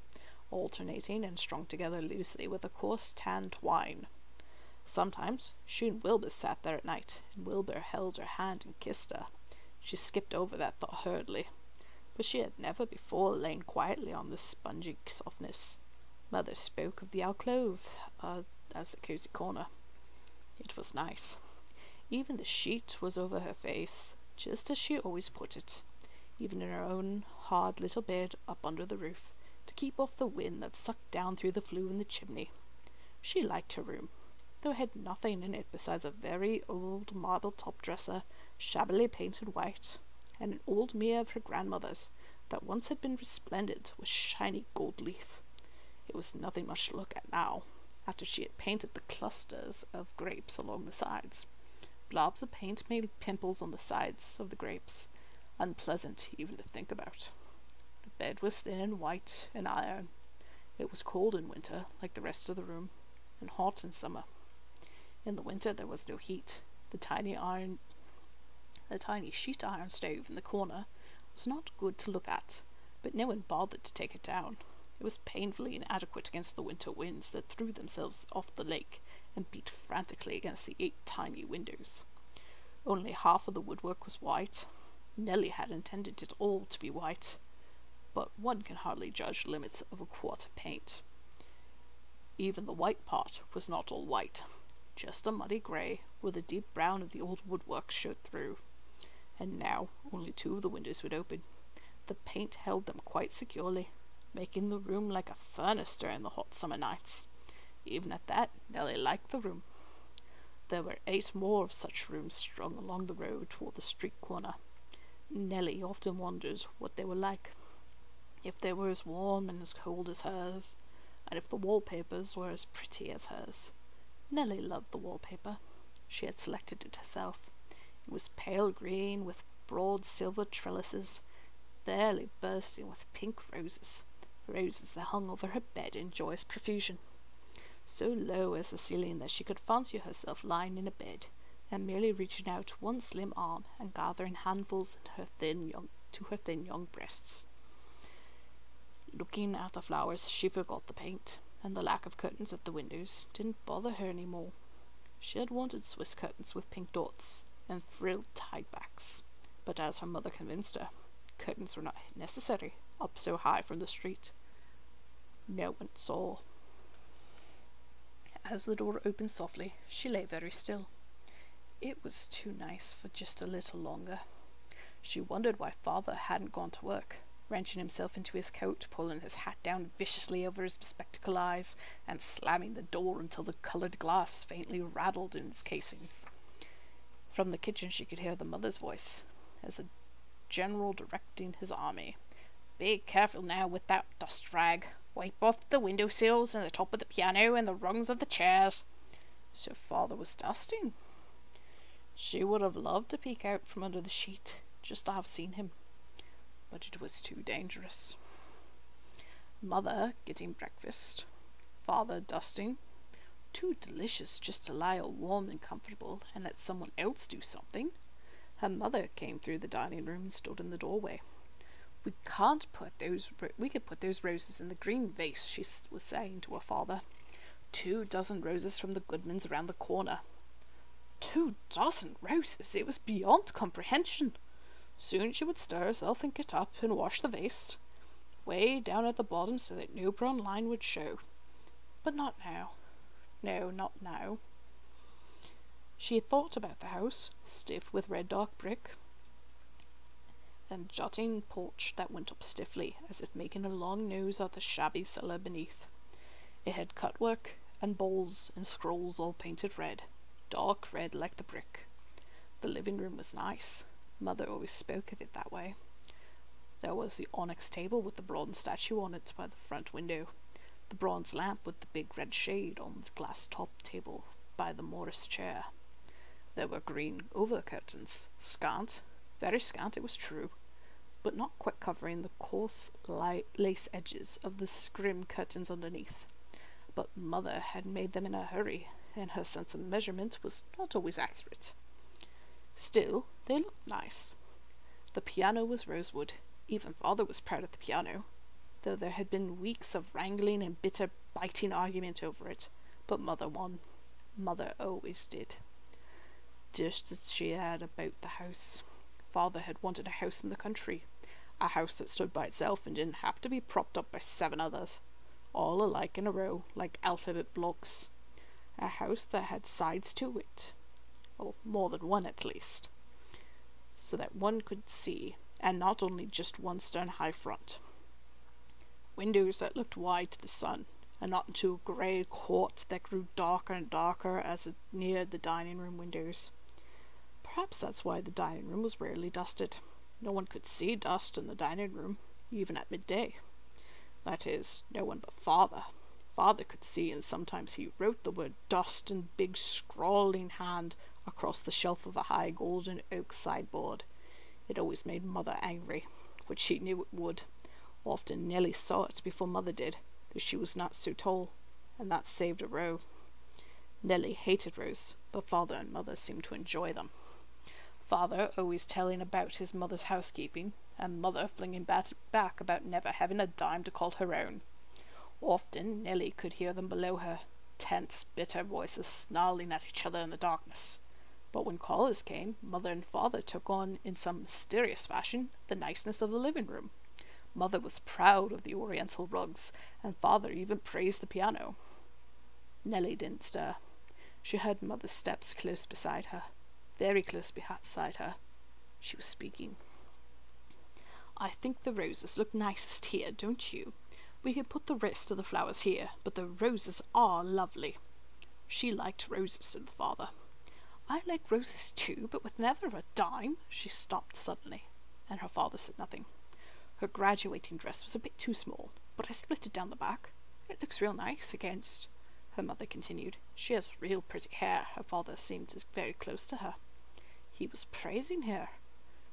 alternating and strung together loosely with a coarse tan twine. Sometimes she and Wilbur sat there at night, and Wilbur held her hand and kissed her. She skipped over that thought hurriedly, but she had never before lain quietly on this spongy softness. Mother spoke of the alcove as a cosy corner. It was nice. Even the sheet was over her face, just as she always put it, even in her own hard little bed up under the roof, to keep off the wind that sucked down through the flue in the chimney. She liked her room, though it had nothing in it besides a very old marble top dresser, shabbily painted white, and an old mirror of her grandmother's that once had been resplendent with shiny gold leaf. It was nothing much to look at now, after she had painted the clusters of grapes along the sides. Blobs of paint made pimples on the sides of the grapes, unpleasant even to think about. The bed was thin and white and iron. It was cold in winter, like the rest of the room, and hot in summer. In the winter there was no heat. The tiny sheet iron stove in the corner was not good to look at, but no one bothered to take it down. It was painfully inadequate against the winter winds that threw themselves off the lake and beat frantically against the 8 tiny windows. Only half of the woodwork was white. Nelly had intended it all to be white, but one can hardly judge the limits of a quart of paint. Even the white part was not all white, just a muddy grey, where the deep brown of the old woodwork showed through. And now only 2 of the windows would open. The paint held them quite securely, making the room like a furnace during the hot summer nights. Even at that, Nelly liked the room. There were 8 more of such rooms strung along the road toward the street corner. Nelly often wondered what they were like, if they were as warm and as cold as hers, and if the wallpapers were as pretty as hers. Nelly loved the wallpaper. She had selected it herself. It was pale green with broad silver trellises, fairly bursting with pink roses that hung over her bed in joyous profusion, so low as the ceiling that she could fancy herself lying in a bed and merely reaching out one slim arm and gathering handfuls to her thin young breasts. Looking at the flowers, she forgot the paint, and the lack of curtains at the windows didn't bother her any more. She had wanted Swiss curtains with pink dots and frilled tie-backs, but as her mother convinced her, curtains were not necessary up so high from the street. No one saw. As the door opened softly, she lay very still. It was too nice for just a little longer. She wondered why father hadn't gone to work, wrenching himself into his coat, pulling his hat down viciously over his spectacle eyes, and slamming the door until the coloured glass faintly rattled in its casing. From the kitchen she could hear the mother's voice, as a general directing his army. "Be careful now with that dust rag. Wipe off the window sills and the top of the piano and the rungs of the chairs." So father was dusting. She would have loved to peek out from under the sheet, just to have seen him, but it was too dangerous. Mother getting breakfast, father dusting. Too delicious just to lie all warm and comfortable and let someone else do something. Her mother came through the dining room and stood in the doorway. We could put those roses in the green vase, she was saying to her father. 2 dozen roses from the Goodmans around the corner. 2 dozen roses! It was beyond comprehension. Soon she would stir herself and get up and wash the vase, way down at the bottom so that no brown line would show. But not now. No, not now. She had thought about the house, stiff with red dark brick, and jutting porch that went up stiffly, as if making a long nose at the shabby cellar beneath. It had cutwork and bowls and scrolls all painted red, dark red like the brick. The living room was nice. Mother always spoke of it that way. There was the onyx table with the bronze statue on it by the front window, the bronze lamp with the big red shade on the glass top table by the Morris chair. There were green over-curtains, scant, very scant it was true, but not quite covering the coarse lace edges of the scrim curtains underneath. But Mother had made them in a hurry, and her sense of measurement was not always accurate. Still, they looked nice. The piano was rosewood. Even Father was proud of the piano, though there had been weeks of wrangling and bitter, biting argument over it. But Mother won. Mother always did. Just as she had about the house. Father had wanted a house in the country, a house that stood by itself and didn't have to be propped up by 7 others, all alike in a row, like alphabet blocks. A house that had sides to it, or more than one at least, so that one could see, and not only just one stone high front. Windows that looked wide to the sun, and not into a grey court that grew darker and darker as it neared the dining room windows. Perhaps that's why the dining room was rarely dusted. No one could see dust in the dining room, even at midday. That is, no one but Father. Father could see, and sometimes he wrote the word dust in big scrawling hand across the shelf of a high golden oak sideboard. It always made Mother angry, which she knew it would. Often Nellie saw it before Mother did, though she was not so tall, and that saved a row. Nellie hated rows, but Father and Mother seemed to enjoy them. Father always telling about his mother's housekeeping, and Mother flinging back about never having a dime to call her own. Often Nellie could hear them below her, tense, bitter voices snarling at each other in the darkness. But when callers came, Mother and Father took on, in some mysterious fashion, the niceness of the living room. Mother was proud of the oriental rugs, and Father even praised the piano. Nellie didn't stir. She heard Mother's steps close beside her, very close beside her. She was speaking. "I think the roses look nicest here, don't you? We could put the rest of the flowers here, but the roses are lovely." She liked roses, said the Father. "I like roses too, but with never a dime." She stopped suddenly, and her father said nothing. Her graduating dress was a bit too small, but I split it down the back. It looks real nice against... Her mother continued. "She has real pretty hair." Her father seemed very close to her. He was praising her.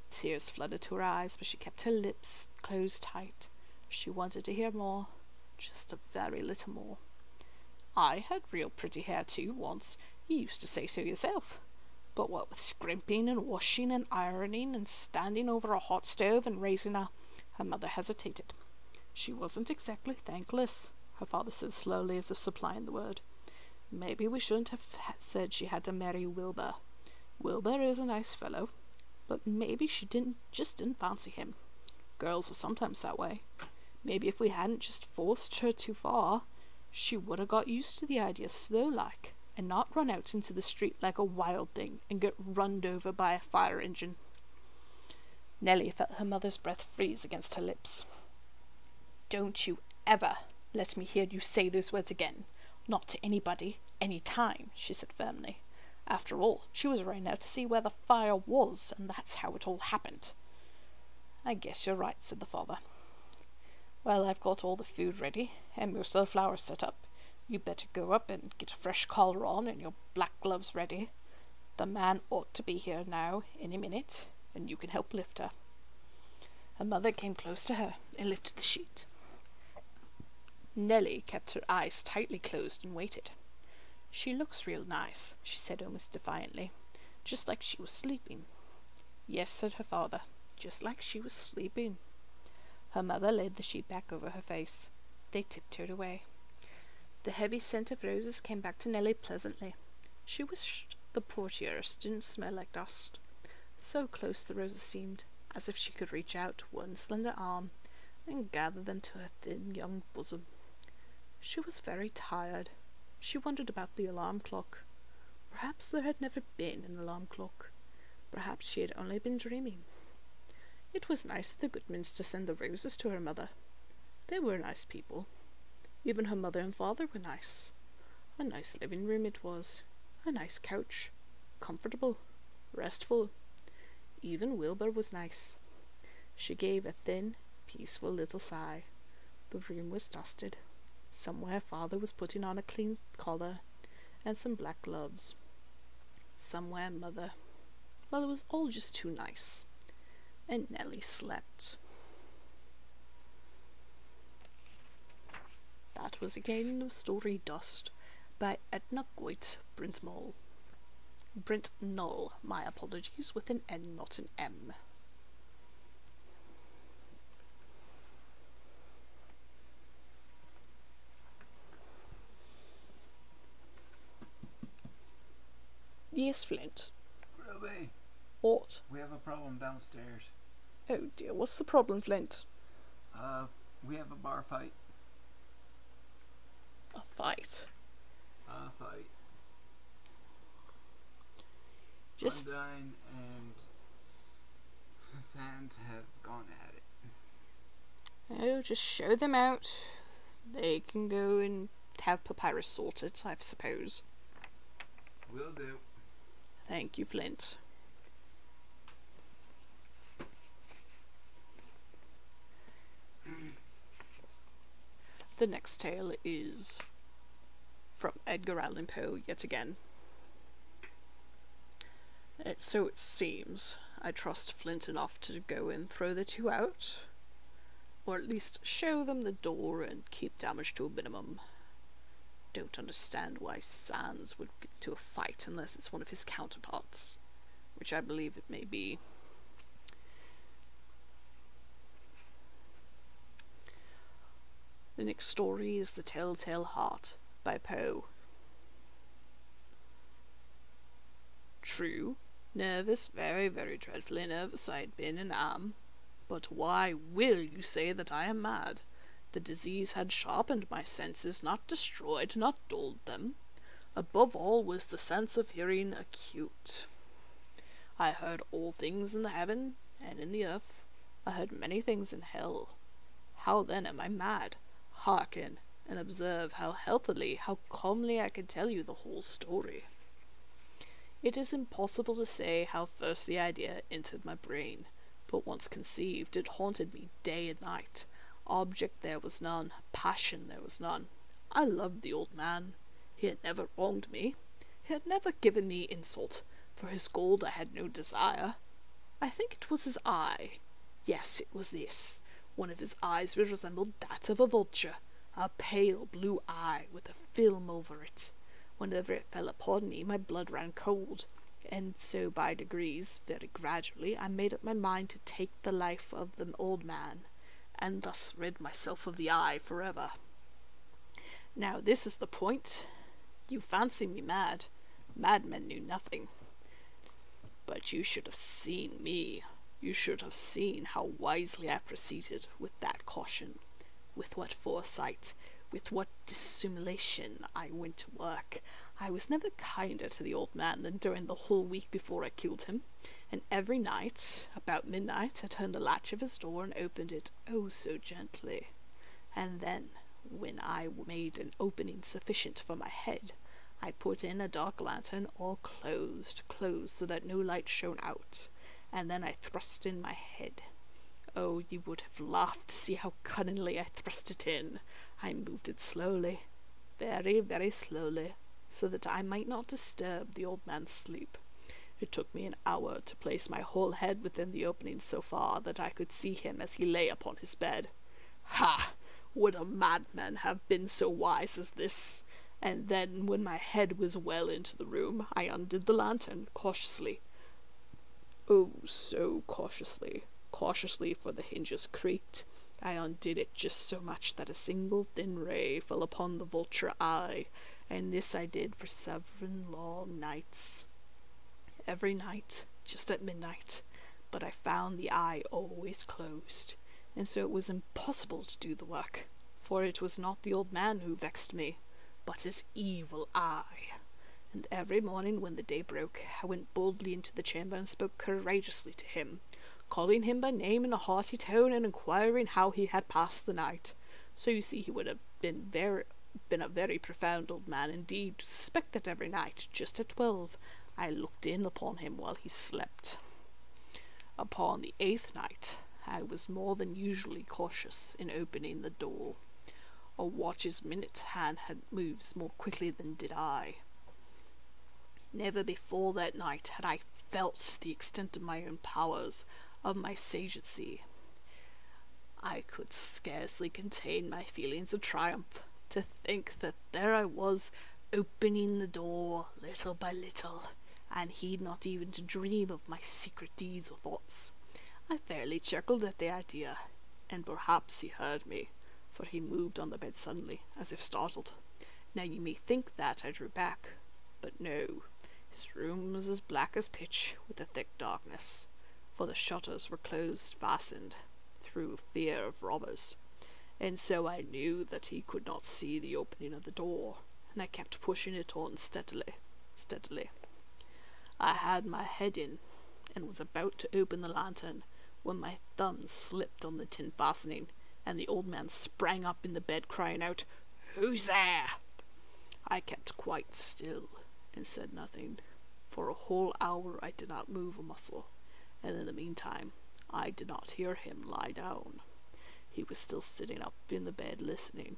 Tears flooded to her eyes, but she kept her lips closed tight. She wanted to hear more, just a very little more. "I had real pretty hair too, once. You used to say so yourself. But what with scrimping and washing and ironing and standing over a hot stove and raising a..." Her mother hesitated. "She wasn't exactly thankless," her father said slowly, as if supplying the word. "Maybe we shouldn't have said she had to marry Wilbur. Wilbur is a nice fellow, but maybe she just didn't fancy him. Girls are sometimes that way. Maybe if we hadn't just forced her too far, she would have got used to the idea slow-like, and not run out into the street like a wild thing and get runned over by a fire engine." Nellie felt her mother's breath freeze against her lips. "Don't you ever let me hear you say those words again. Not to anybody, any time," she said firmly. "After all, she was running out to see where the fire was, and that's how it all happened." "I guess you're right," said the father. "Well, I've got all the food ready, and most of the flowers set up. You better go up and get a fresh collar on and your black gloves ready. The man ought to be here now, any minute, and you can help lift her." Her mother came close to her and lifted the sheet. Nellie kept her eyes tightly closed and waited. "She looks real nice," she said almost defiantly, "just like she was sleeping." "Yes," said her father, "just like she was sleeping." Her mother laid the sheet back over her face. They tiptoed away. The heavy scent of roses came back to Nelly pleasantly. She wished the portieres didn't smell like dust. So close the roses seemed, as if she could reach out one slender arm and gather them to her thin young bosom. She was very tired. She wondered about the alarm clock. Perhaps there had never been an alarm clock. Perhaps she had only been dreaming. It was nice of the Goodmans to send the roses to her mother. They were nice people. Even her mother and father were nice. A nice living room it was. A nice couch. Comfortable. Restful. Even Wilbur was nice. She gave a thin, peaceful little sigh. The room was dusted. Somewhere father was putting on a clean collar and some black gloves. Somewhere mother. Well, it was all just too nice. And Nelly slept. That was again the story Dust by Edna Goit Brentmull. Brentnull, my apologies, with an N, not an M. Yes, Flint. Grillby, What? we have a problem downstairs. Oh dear, what's the problem, Flint? We have a bar fight. A fight? A fight. Just... Undyne and Sand has gone at it. Oh, just show them out. They can go and have Papyrus sorted, I suppose. Will do. Thank you, Flint. The next tale is from Edgar Allan Poe yet again. So it seems. I trust Flint enough to go and throw the two out, or at least show them the door and keep damage to a minimum. Don't understand why Sans would get into a fight unless it's one of his counterparts, which I believe it may be. The next story is The Telltale Heart by Poe. True, nervous, very, very dreadfully nervous I had been and am, but why will you say that I am mad? The disease had sharpened my senses, not destroyed, not dulled them. Above all was the sense of hearing acute. I heard all things in the heaven and in the earth. I heard many things in hell. How then am I mad? Hearken, and observe how healthily, how calmly I can tell you the whole story. It is impossible to say how first the idea entered my brain, but once conceived, it haunted me day and night. Object there was none, passion there was none. I loved the old man. He had never wronged me. He had never given me insult. For his gold I had no desire. I think it was his eye. Yes, it was this. One of his eyes resembled that of a vulture, a pale blue eye with a film over it. Whenever it fell upon me, my blood ran cold, and so by degrees, very gradually, I made up my mind to take the life of the old man, and thus rid myself of the eye forever. Now this is the point. You fancy me mad. Madmen knew nothing. But you should have seen me. You should have seen how wisely I proceeded, with that caution, with what foresight, with what dissimulation I went to work. I was never kinder to the old man than during the whole week before I killed him, and every night, about midnight, I turned the latch of his door and opened it oh so gently. And then, when I made an opening sufficient for my head, I put in a dark lantern, all closed, so that no light shone out, and then I thrust in my head. Oh, you would have laughed to see how cunningly I thrust it in. I moved it slowly, very, very slowly, so that I might not disturb the old man's sleep. It took me an hour to place my whole head within the opening so far that I could see him as he lay upon his bed. Ha! Would a madman have been so wise as this? And then, when my head was well into the room, I undid the lantern, cautiously. Oh, so cautiously. Cautiously, for the hinges creaked, I undid it just so much that a single thin ray fell upon the vulture eye, and this I did for 7 long nights. Every night, just at midnight, but I found the eye always closed, and so it was impossible to do the work, for it was not the old man who vexed me, but his evil eye. And every morning when the day broke, I went boldly into the chamber and spoke courageously to him, calling him by name in a haughty tone and inquiring how he had passed the night. So you see he would have been a very profound old man indeed to suspect that every night, just at 12, I looked in upon him while he slept. Upon the 8th night, I was more than usually cautious in opening the door. A watch's minute hand had moves more quickly than did I. Never before that night had I felt the extent of my own powers, of my sagency. I could scarcely contain my feelings of triumph, to think that there I was, opening the door little by little, and he not even to dream of my secret deeds or thoughts. I fairly chuckled at the idea, and perhaps he heard me, for he moved on the bed suddenly, as if startled. Now you may think that I drew back, but no. His room was as black as pitch, with a thick darkness, for the shutters were closed fastened, through fear of robbers, and so I knew that he could not see the opening of the door, and I kept pushing it on steadily. I had my head in, and was about to open the lantern, when my thumb slipped on the tin fastening, and the old man sprang up in the bed, crying out, "Who's there?" I kept quite still, and said nothing. For a whole hour I did not move a muscle, and in the meantime I did not hear him lie down. He was still sitting up in the bed listening,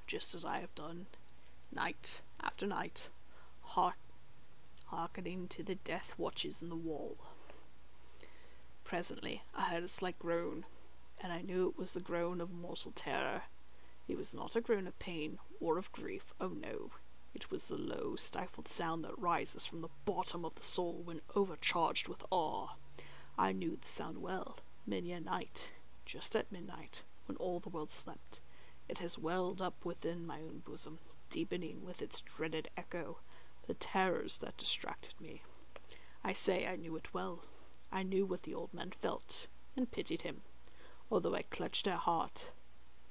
just as I have done, night after night, hearkening to the death watches in the wall. Presently I heard a slight groan, and I knew it was the groan of mortal terror. It was not a groan of pain or of grief, oh no. It was the low, stifled sound that rises from the bottom of the soul when overcharged with awe. I knew the sound well. Many a night, just at midnight, when all the world slept, it has welled up within my own bosom, deepening with its dreaded echo the terrors that distracted me. I say I knew it well. I knew what the old man felt, and pitied him. Although I clutched at heart,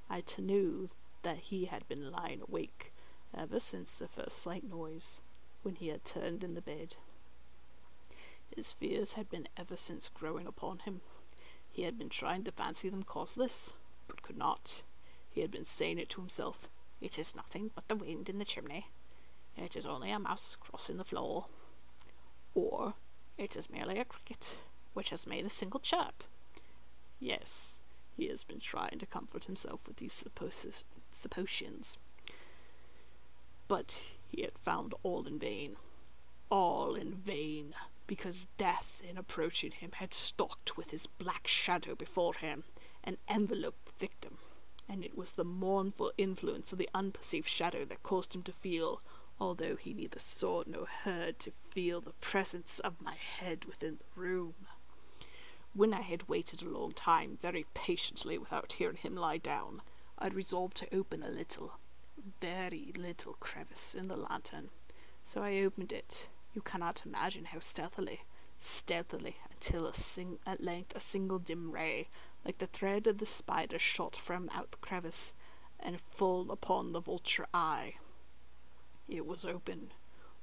I knew that he had been lying awake ever since the first slight noise, when he had turned in the bed. His fears had been ever since growing upon him. He had been trying to fancy them causeless, but could not. He had been saying it to himself, "It is nothing but the wind in the chimney. It is only a mouse crossing the floor." Or, "It is merely a cricket, which has made a single chirp." Yes, he has been trying to comfort himself with these suppositions. But he had found all in vain, because death, in approaching him, had stalked with his black shadow before him, and enveloped the victim, and it was the mournful influence of the unperceived shadow that caused him to feel, although he neither saw nor heard, to feel the presence of my head within the room. When I had waited a long time, very patiently, without hearing him lie down, I had resolved to open a little, very little crevice in the lantern. So I opened it. You cannot imagine how stealthily, until at length a single dim ray, like the thread of the spider, shot from out the crevice, and full upon the vulture eye. It was open,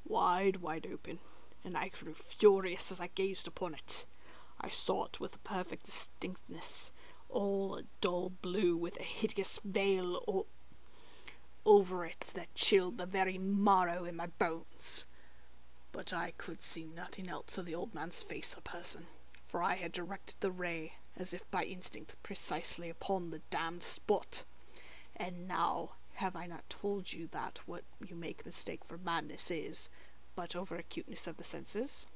wide open, and I grew furious as I gazed upon it. I saw it with a perfect distinctness, all a dull blue, with a hideous veil over it that chilled the very marrow in my bones. But I could see nothing else of the old man's face or person, for I had directed the ray, as if by instinct, precisely upon the damned spot. And now, have I not told you that what you make mistake for madness is but over acuteness of the senses?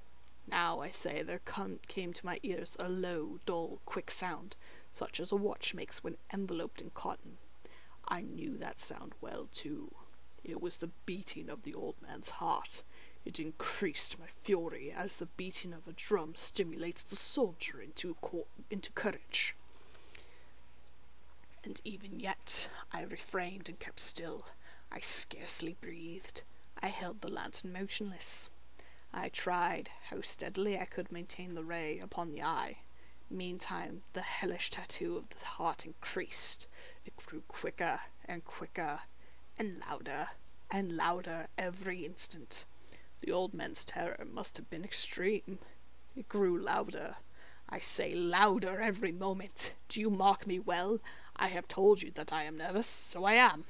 Now, I say, there came to my ears a low, dull, quick sound, such as a watch makes when enveloped in cotton. I knew that sound well, too. It was the beating of the old man's heart. It increased my fury, as the beating of a drum stimulates the soldier into courage. And even yet I refrained and kept still. I scarcely breathed. I held the lantern motionless. I tried how steadily I could maintain the ray upon the eye. Meantime, the hellish tattoo of the heart increased. It grew quicker and quicker, and louder every instant. The old man's terror must have been extreme. It grew louder. I say louder every moment. Do you mark me well? I have told you that I am nervous, so I am.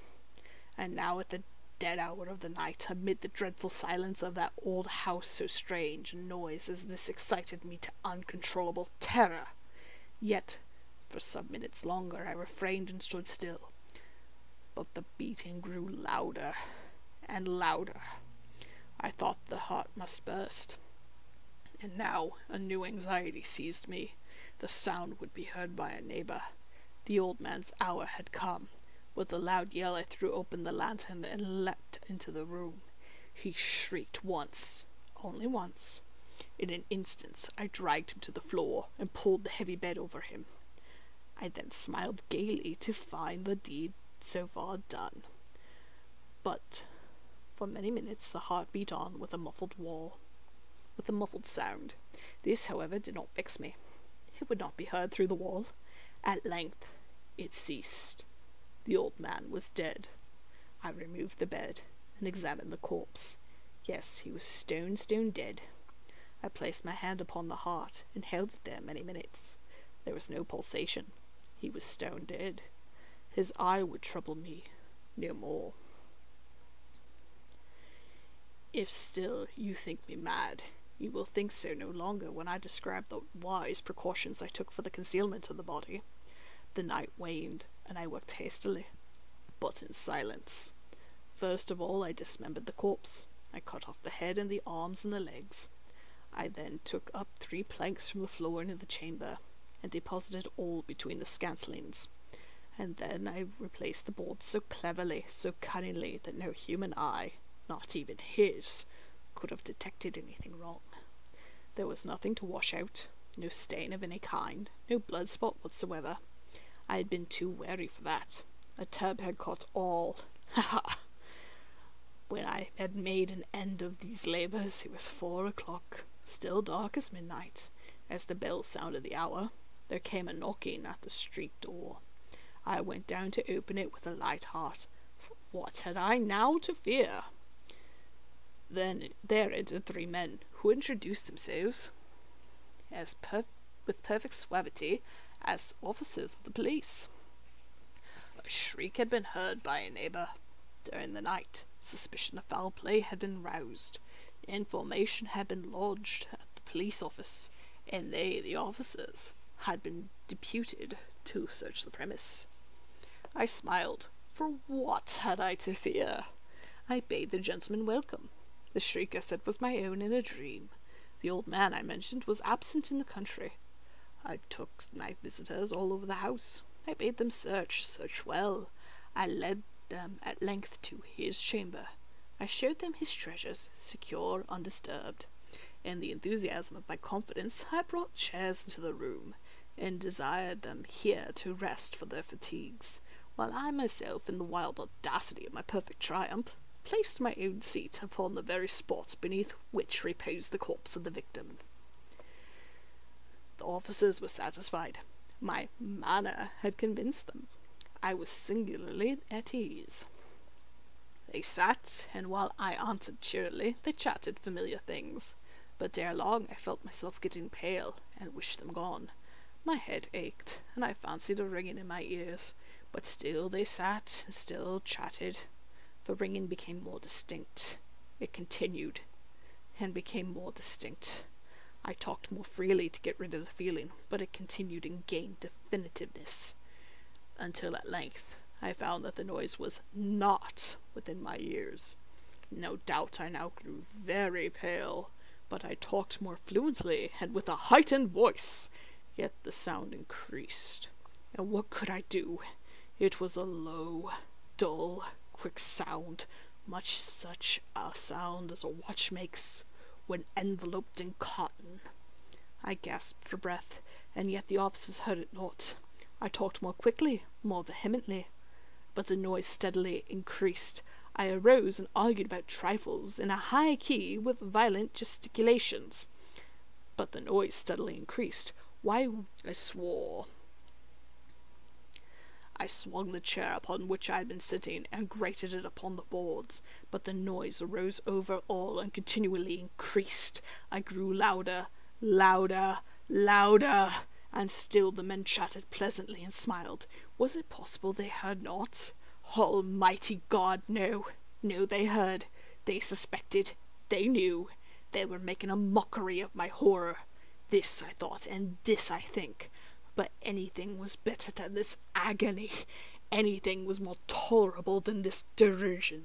And now at the dead hour of the night, amid the dreadful silence of that old house, so strange a noise as this excited me to uncontrollable terror. Yet, for some minutes longer I refrained and stood still. But the beating grew louder and louder. I thought the heart must burst. And now a new anxiety seized me. The sound would be heard by a neighbor. The old man's hour had come. With a loud yell I threw open the lantern and leapt into the room. He shrieked once, only once. In an instant I dragged him to the floor and pulled the heavy bed over him. I then smiled gaily to find the deed so far done. But for many minutes the heart beat on with a muffled sound. This, however, did not vex me. It would not be heard through the wall. At length it ceased. The old man was dead. I removed the bed and examined the corpse. Yes, he was stone dead. I placed my hand upon the heart and held it there many minutes. There was no pulsation. He was stone dead. His eye would trouble me no more. If still you think me mad, you will think so no longer when I describe the wise precautions I took for the concealment of the body. The night waned, and I worked hastily, but in silence. First of all I dismembered the corpse. I cut off the head and the arms and the legs. I then took up 3 planks from the floor into the chamber, and deposited all between the scantlings. And then I replaced the boards so cleverly, so cunningly, that no human eye, not even his, could have detected anything wrong. There was nothing to wash out, no stain of any kind, no blood spot whatsoever. I had been too wary for that. A tub had caught all. Ha ha! When I had made an end of these labours, it was 4 o'clock, still dark as midnight. As the bell sounded the hour, there came a knocking at the street door. I went down to open it with a light heart. What had I now to fear? Then there entered 3 men, who introduced themselves with perfect suavity as officers of the police. A shriek had been heard by a neighbour. During the night, suspicion of foul play had been roused. Information had been lodged at the police office, and they, the officers, had been deputed to search the premise. I smiled, for what had I to fear? I bade the gentleman welcome. The shriek I said was my own in a dream. The old man I mentioned was absent in the country. I took my visitors all over the house. I bade them search well. I led them at length to his chamber. I showed them his treasures, secure, undisturbed. In the enthusiasm of my confidence, I brought chairs into the room, and desired them here to rest for their fatigues, while I myself, in the wild audacity of my perfect triumph, placed my own seat upon the very spot beneath which reposed the corpse of the victim. The officers were satisfied. My manner had convinced them. I was singularly at ease. They sat, and while I answered cheerily, they chatted familiar things. But ere long I felt myself getting pale, and wished them gone. My head ached, and I fancied a ringing in my ears, but still they sat, and still chatted. The ringing became more distinct. It continued, and became more distinct. I talked more freely to get rid of the feeling, but it continued and gained definitiveness, until at length I found that the noise was not within my ears. No doubt I now grew very pale, but I talked more fluently and with a heightened voice, yet the sound increased. And what could I do? It was a low, dull, quick sound, much such a sound as a watch makes when enveloped in cotton. I gasped for breath, and yet the officers heard it not. I talked more quickly, more vehemently, but the noise steadily increased. I arose and argued about trifles in a high key with violent gesticulations, but the noise steadily increased. Why, I swore. I swung the chair upon which I had been sitting and grated it upon the boards, but the noise arose over all and continually increased. I grew louder, louder, louder, and still the men chatted pleasantly and smiled. Was it possible they heard not? Almighty God, no. No, they heard. They suspected. They knew. They were making a mockery of my horror. This I thought, and this I think. But anything was better than this agony. Anything was more tolerable than this derision.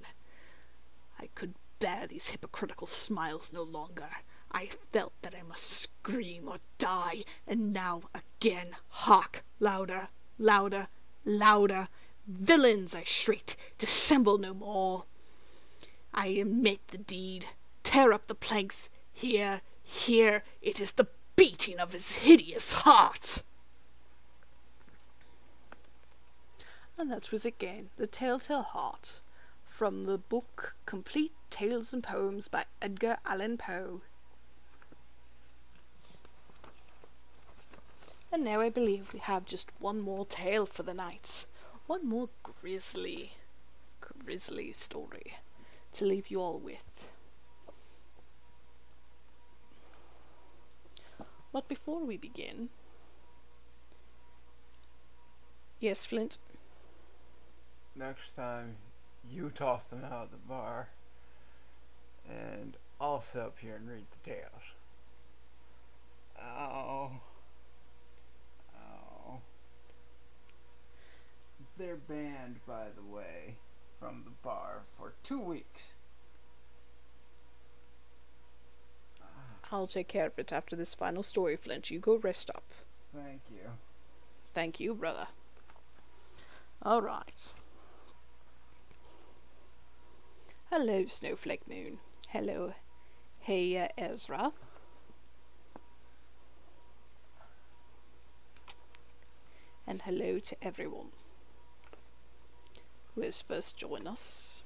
I could bear these hypocritical smiles no longer. I felt that I must scream or die, and now again, hark, louder, louder, louder. Villains, I shrieked, dissemble no more. I admit the deed. Tear up the planks. Here, here, it is the beating of his hideous heart. And that was again The Telltale Heart, from the book Complete Tales and Poems by Edgar Allan Poe. And now I believe we have just one more tale for the night. One more grisly story to leave you all with. But before we begin... Yes, Flint? Next time, you toss them out of the bar, and I'll sit up here and read the tales. Ow. Ow. They're banned, by the way, from the bar for 2 weeks. I'll take care of it after this final story, Flint. You go rest up. Thank you. Thank you, brother. Alright. Hello, Snowflake Moon. Hello, hey, Ezra. And hello to everyone who has first joined us.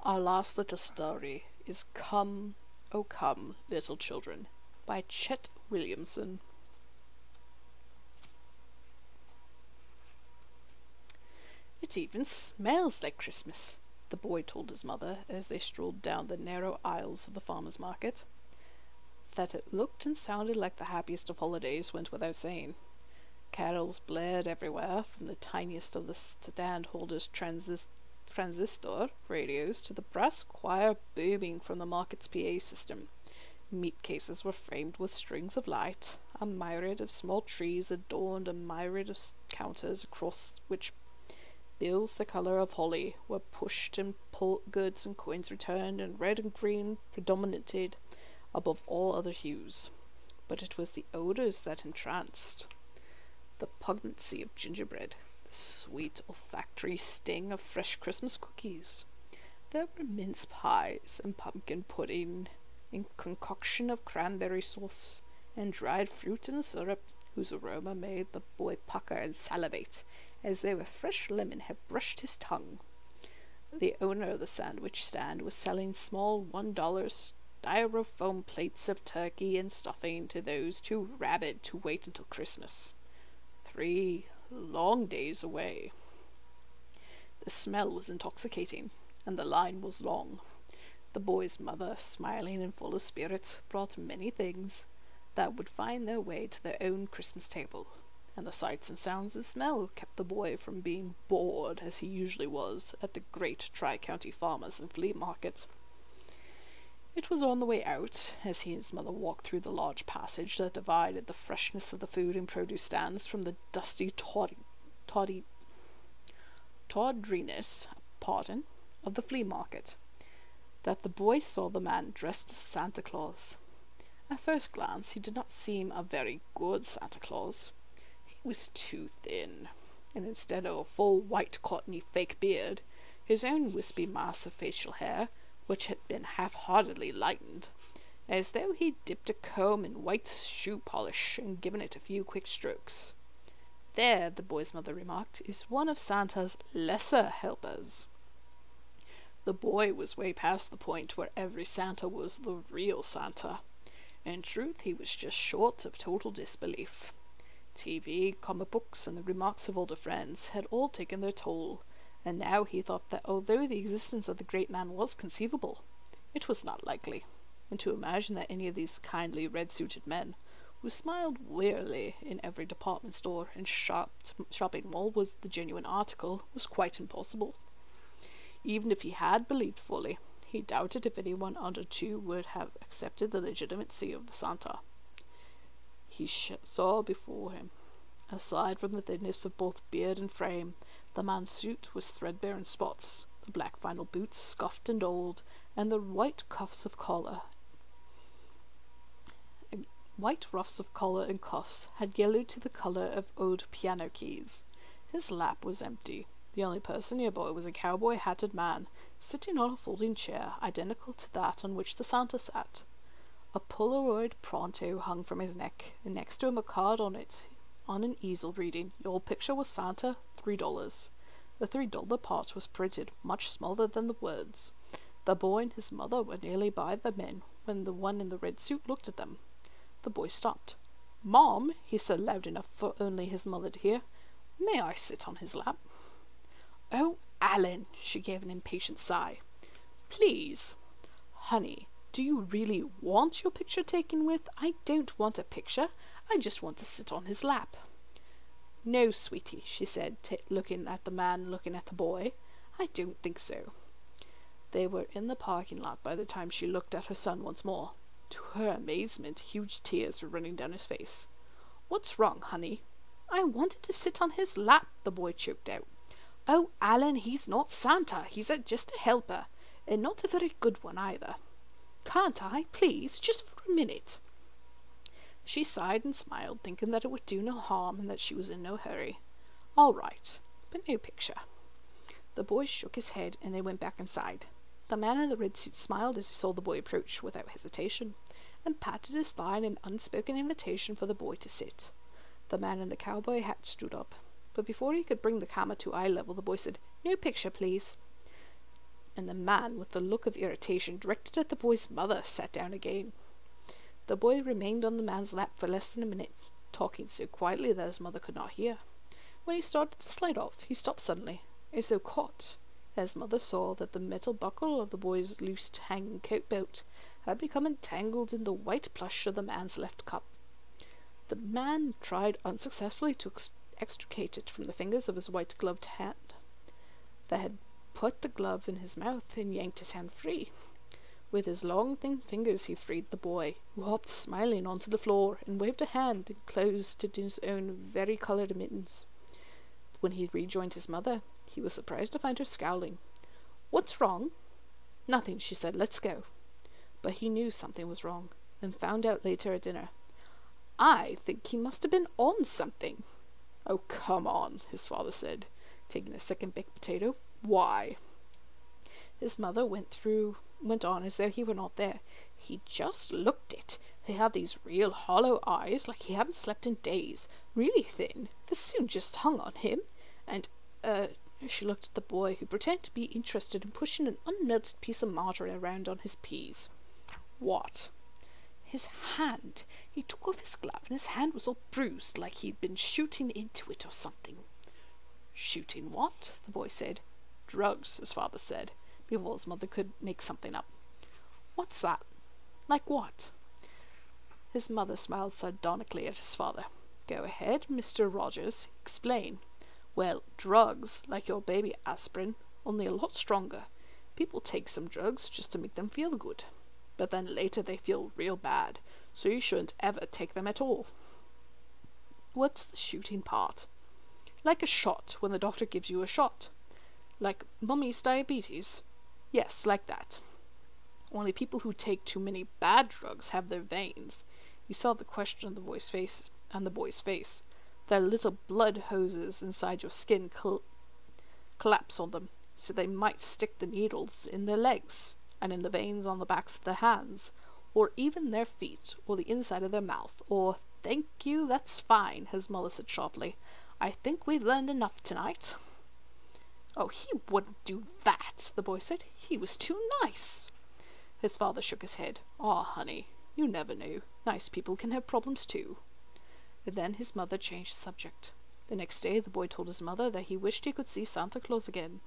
Our last little story is Come, O Come, Little Children by Chet Williamson. It even smells like Christmas, the boy told his mother as they strolled down the narrow aisles of the farmer's market. That it looked and sounded like the happiest of holidays went without saying. Carols blared everywhere, from the tiniest of the stand-holders' transistor radios to the brass choir booming from the market's PA system. Meat cases were framed with strings of light. A myriad of small trees adorned a myriad of counters across which bills the colour of holly were pushed and goods and coins returned, and red and green predominated above all other hues. But it was the odours that entranced. The pugnancy of gingerbread, the sweet olfactory sting of fresh Christmas cookies. There were mince pies and pumpkin pudding, and concoction of cranberry sauce, and dried fruit and syrup, whose aroma made the boy pucker and salivate, as though a fresh lemon had brushed his tongue. The owner of the sandwich stand was selling small $1 styrofoam plates of turkey and stuffing to those too rabid to wait until Christmas. 3 long days away. The smell was intoxicating, and the line was long. The boy's mother, smiling and full of spirits, brought many things that would find their way to their own Christmas table, and the sights and sounds and smell kept the boy from being bored, as he usually was, at the great Tri-County Farmers and Flea Market. It was on the way out, as he and his mother walked through the large passage that divided the freshness of the food and produce stands from the dusty tawdriness of the flea market, that the boy saw the man dressed as Santa Claus. At first glance he did not seem a very good Santa Claus. He was too thin, and instead of a full white cottony fake beard, his own wispy mass of facial hair, which had been half-heartedly lightened, as though he'd dipped a comb in white shoe polish and given it a few quick strokes. There, the boy's mother remarked, is one of Santa's lesser helpers. The boy was way past the point where every Santa was the real Santa. In truth, he was just short of total disbelief. TV, comic books, and the remarks of older friends had all taken their toll, and now he thought that although the existence of the great man was conceivable, it was not likely, and to imagine that any of these kindly red-suited men, who smiled wearily in every department store and shopping mall was the genuine article, was quite impossible. Even if he had believed fully, he doubted if anyone under 2 would have accepted the legitimacy of the Santa. He saw before him, aside from the thinness of both beard and frame, the man's suit was threadbare in spots, the black vinyl boots scuffed and old, and the white ruffs of collar and cuffs had yellowed to the colour of old piano keys. His lap was empty. The only person nearby was a cowboy-hatted man, sitting on a folding chair identical to that on which the Santa sat. A Polaroid pronto hung from his neck, and next to him a card on it, on an easel reading, "Your picture with Santa, $3. The $3 part was printed much smaller than the words. The boy and his mother were nearly by the men when the one in the red suit looked at them. The boy stopped. "Mom," he said loud enough for only his mother to hear, "may I sit on his lap?" "Oh, Alan!" She gave an impatient sigh. "Please." "Honey, do you really want your picture taken with?" "I don't want a picture. I just want to sit on his lap." "No, sweetie," she said, looking at the man, looking at the boy. "I don't think so." They were in the parking lot by the time she looked at her son once more. To her amazement, huge tears were running down his face. "What's wrong, honey?" "I wanted to sit on his lap," the boy choked out. "Oh, Alan, he's not Santa. He's just a helper, and not a very good one either." "Can't I, please, just for a minute?" She sighed and smiled, thinking that it would do no harm and that she was in no hurry. "All right, but no picture." The boy shook his head, and they went back inside. The man in the red suit smiled as he saw the boy approach without hesitation, and patted his thigh in an unspoken invitation for the boy to sit. The man in the cowboy hat stood up, but before he could bring the camera to eye level, the boy said, "No picture, please." And the man, with the look of irritation directed at the boy's mother, sat down again. The boy remained on the man's lap for less than a minute, talking so quietly that his mother could not hear. When he started to slide off, he stopped suddenly, as though caught. His mother saw that the metal buckle of the boy's loose hanging coat belt had become entangled in the white plush of the man's left cup. The man tried unsuccessfully to extricate it from the fingers of his white-gloved hand. They had put the glove in his mouth and yanked his hand free. With his long, thin fingers he freed the boy, who hopped smiling onto the floor and waved a hand enclosed in his own vari-coloured mittens. When he rejoined his mother, he was surprised to find her scowling. "What's wrong?" "Nothing," she said. "Let's go." But he knew something was wrong, and found out later at dinner. "I think he must have been on something." "Oh, come on," his father said, taking a second baked potato. "Why?" His mother went on as though he were not there. "He just looked it. He had these real hollow eyes, like he hadn't slept in days, really thin. The soon just hung on him, and, she looked at the boy, who pretended to be interested in pushing an unmelted piece of margarine around on his peas. "What?" "His hand. He took off his glove, and his hand was all bruised, like he'd been shooting into it or something." "Shooting what?" the boy said. "Drugs," his father said, before his mother could make something up. "What's that? Like what?" His mother smiled sardonically at his father. "Go ahead, Mr. Rogers, explain." "Well, drugs, like your baby aspirin, only a lot stronger. People take some drugs just to make them feel good, but then later they feel real bad, so you shouldn't ever take them at all." "What's the shooting part?" "Like a shot, when the doctor gives you a shot." "Like mummy's diabetes?" "Yes, like that. Only people who take too many bad drugs have their veins." He saw the question on the boy's face. "There are little blood hoses inside your skin collapse on them, so they might stick the needles in their legs, and in the veins on the backs of their hands, or even their feet, or the inside of their mouth, or—" "Thank you, that's fine," his mother said sharply. I think we've learned enough tonight." "Oh, he wouldn't do that," the boy said. "He was too nice." His father shook his head. "Aw, honey, you never knew. Nice people can have problems too." And then his mother changed the subject. The next day the boy told his mother that he wished he could see Santa Claus again.